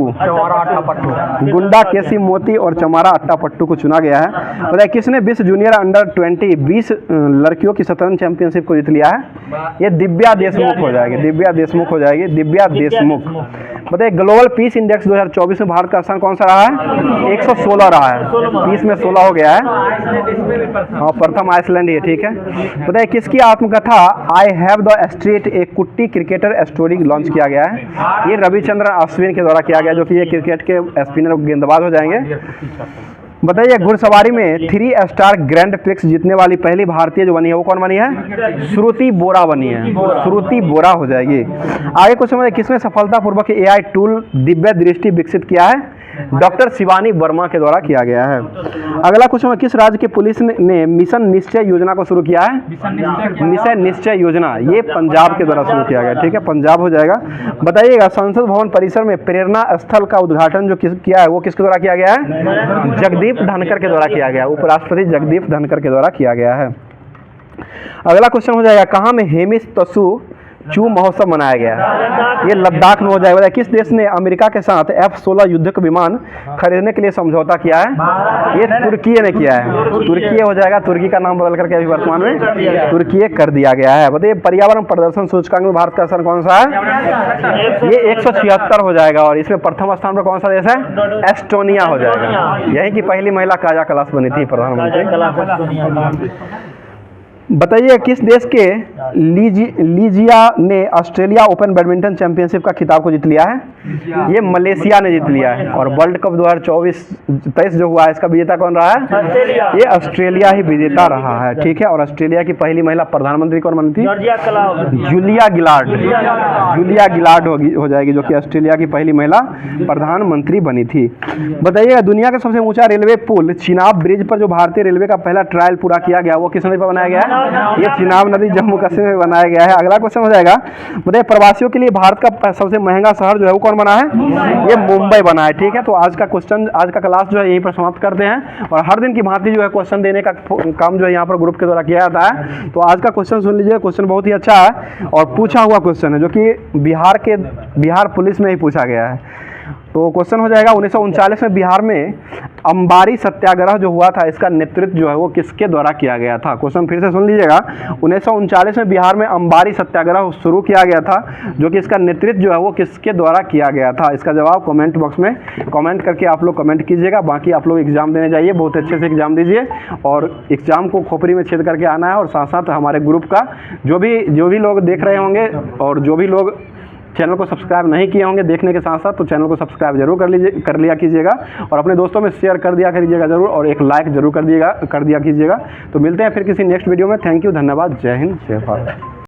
[SPEAKER 1] गुंडा केसी मोती और चमारा अट्टापट्टू को चुना गया है। बताइए किसने विश्व जूनियर अंडर 20 लड़कियों की शतरंज चैंपियनशिप को जीत लिया है? ये दिव्या देशमुख हो जाएगी, दिव्या देशमुख हो जाएगी, दिव्या देशमुख। बताइए ग्लोबल पीस इंडेक्स 2024 में भारत का स्थान कौन सा रहा है? 116 रहा है, 20 में 16 हो गया है। हाँ, प्रथम आइसलैंड ही है। ठीक है, बताइए किसकी आत्मकथा आई हैव द स्ट्रीट ए कुट्टी क्रिकेटर स्टोरी लॉन्च किया गया है? ये रविचंद्रन अश्विन के द्वारा किया गया, जो कि ये क्रिकेट के स्पिनर गेंदबाज हो जाएंगे। बताइए घुड़सवारी में 3 स्टार ग्रैंड प्रिक्स जीतने वाली पहली भारतीय जो बनी है वो कौन बनी है? श्रुति बोरा बनी है, श्रुति बोरा हो जाएगी। आगे कुछ समझिए, किसने सफलतापूर्वक AI टूल दिव्य दृष्टि विकसित किया है? डॉक्टर शिवानी वर्मा के द्वारा किया गया है। अगला क्वेश्चन, किस राज्य की पुलिस ने मिशन निश्चय योजना को शुरू किया है? मिशन निश्चय योजना ये पंजाब के द्वारा शुरू किया गया। ठीक है, पंजाब हो जाएगा। बताइएगा संसद भवन परिसर में प्रेरणा स्थल का उद्घाटन जो किया है वो किसके द्वारा किया गया है? जगदीप धनखड़ के द्वारा किया गया, उपराष्ट्रपति जगदीप धनखड़ के द्वारा किया गया है। अगला क्वेश्चन हो जाएगा, कहाँ में हेमिस तसु चू महोत्सव मनाया गया है? ये लद्दाख में हो जाएगा। किस देश ने अमेरिका के साथ F-16 युद्धक विमान खरीदने के लिए समझौता किया है? ये तुर्की ने किया है, तुर्की हो जाएगा। तुर्की का नाम बदल करके अभी वर्तमान में तुर्की कर दिया गया है। बताइए पर्यावरण प्रदर्शन सूचकांक में भारत का स्थान कौन सा है? ये 176 हो जाएगा। और इसमें प्रथम स्थान पर कौन सा देश है? एस्टोनिया हो जाएगा। यही की पहली महिला काजा कलाश बनी थी प्रधानमंत्री। बताइए किस देश के लीजिया ने ऑस्ट्रेलिया ओपन बैडमिंटन चैंपियनशिप का खिताब को जीत लिया है? ये मलेशिया ने जीत लिया है। और वर्ल्ड कप 2024-23 जो हुआ है इसका विजेता कौन रहा है? ये ऑस्ट्रेलिया ही विजेता रहा है। ठीक है, और ऑस्ट्रेलिया की पहली महिला प्रधानमंत्री कौन बनी थी? जूलिया गिलार्ड, जूलिया गिलार्ड हो जाएगी, जो कि ऑस्ट्रेलिया की पहली महिला प्रधानमंत्री बनी थी। बताइएगा दुनिया का सबसे ऊंचा रेलवे पुल चिनाब ब्रिज पर जो भारतीय रेलवे का पहला ट्रायल पूरा किया गया वो किस नदी पर बनाया गया है? ये चिनाब नदी जम्मू कश्मीर में बनाया गया है। अगला क्वेश्चन हो जाएगा, बताइए प्रवासियों के लिए भारत का सबसे महंगा शहर जो है वो कौन बना है? ये मुंबई बना है। ठीक है, तो आज का क्लास जो है यहीं पर समाप्त करते हैं। और हर दिन की भांति जो है क्वेश्चन देने का काम जो है यहाँ पर ग्रुप के द्वारा किया जाता है। तो आज का क्वेश्चन सुन लीजिए, क्वेश्चन बहुत ही अच्छा है और पूछा हुआ क्वेश्चन है, जो कि बिहार पुलिस में ही पूछा गया है। तो क्वेश्चन हो जाएगा 1939 में बिहार में अंबारी सत्याग्रह जो हुआ था इसका नेतृत्व जो है वो किसके द्वारा किया गया था? क्वेश्चन फिर से सुन लीजिएगा, 1939 में बिहार में अंबारी सत्याग्रह शुरू किया गया था, जो कि इसका नेतृत्व जो है वो किसके द्वारा किया गया था? इसका जवाब कमेंट बॉक्स में कमेंट करके आप लोग कमेंट कीजिएगा। बाकी आप लोग एग्जाम देने जाइए, बहुत अच्छे से एग्जाम दीजिए और एग्जाम को खोपड़ी में छेद करके आना है। और साथ साथ हमारे ग्रुप का जो भी लोग देख रहे होंगे और जो भी लोग चैनल को सब्सक्राइब नहीं किए होंगे देखने के साथ साथ, तो चैनल को सब्सक्राइब जरूर कर लिया कीजिएगा और अपने दोस्तों में शेयर कर दिया करिएगा जरूर, और एक लाइक जरूर कर दिया कीजिएगा। तो मिलते हैं फिर किसी नेक्स्ट वीडियो में। थैंक यू, धन्यवाद, जय हिंद, जय भारत।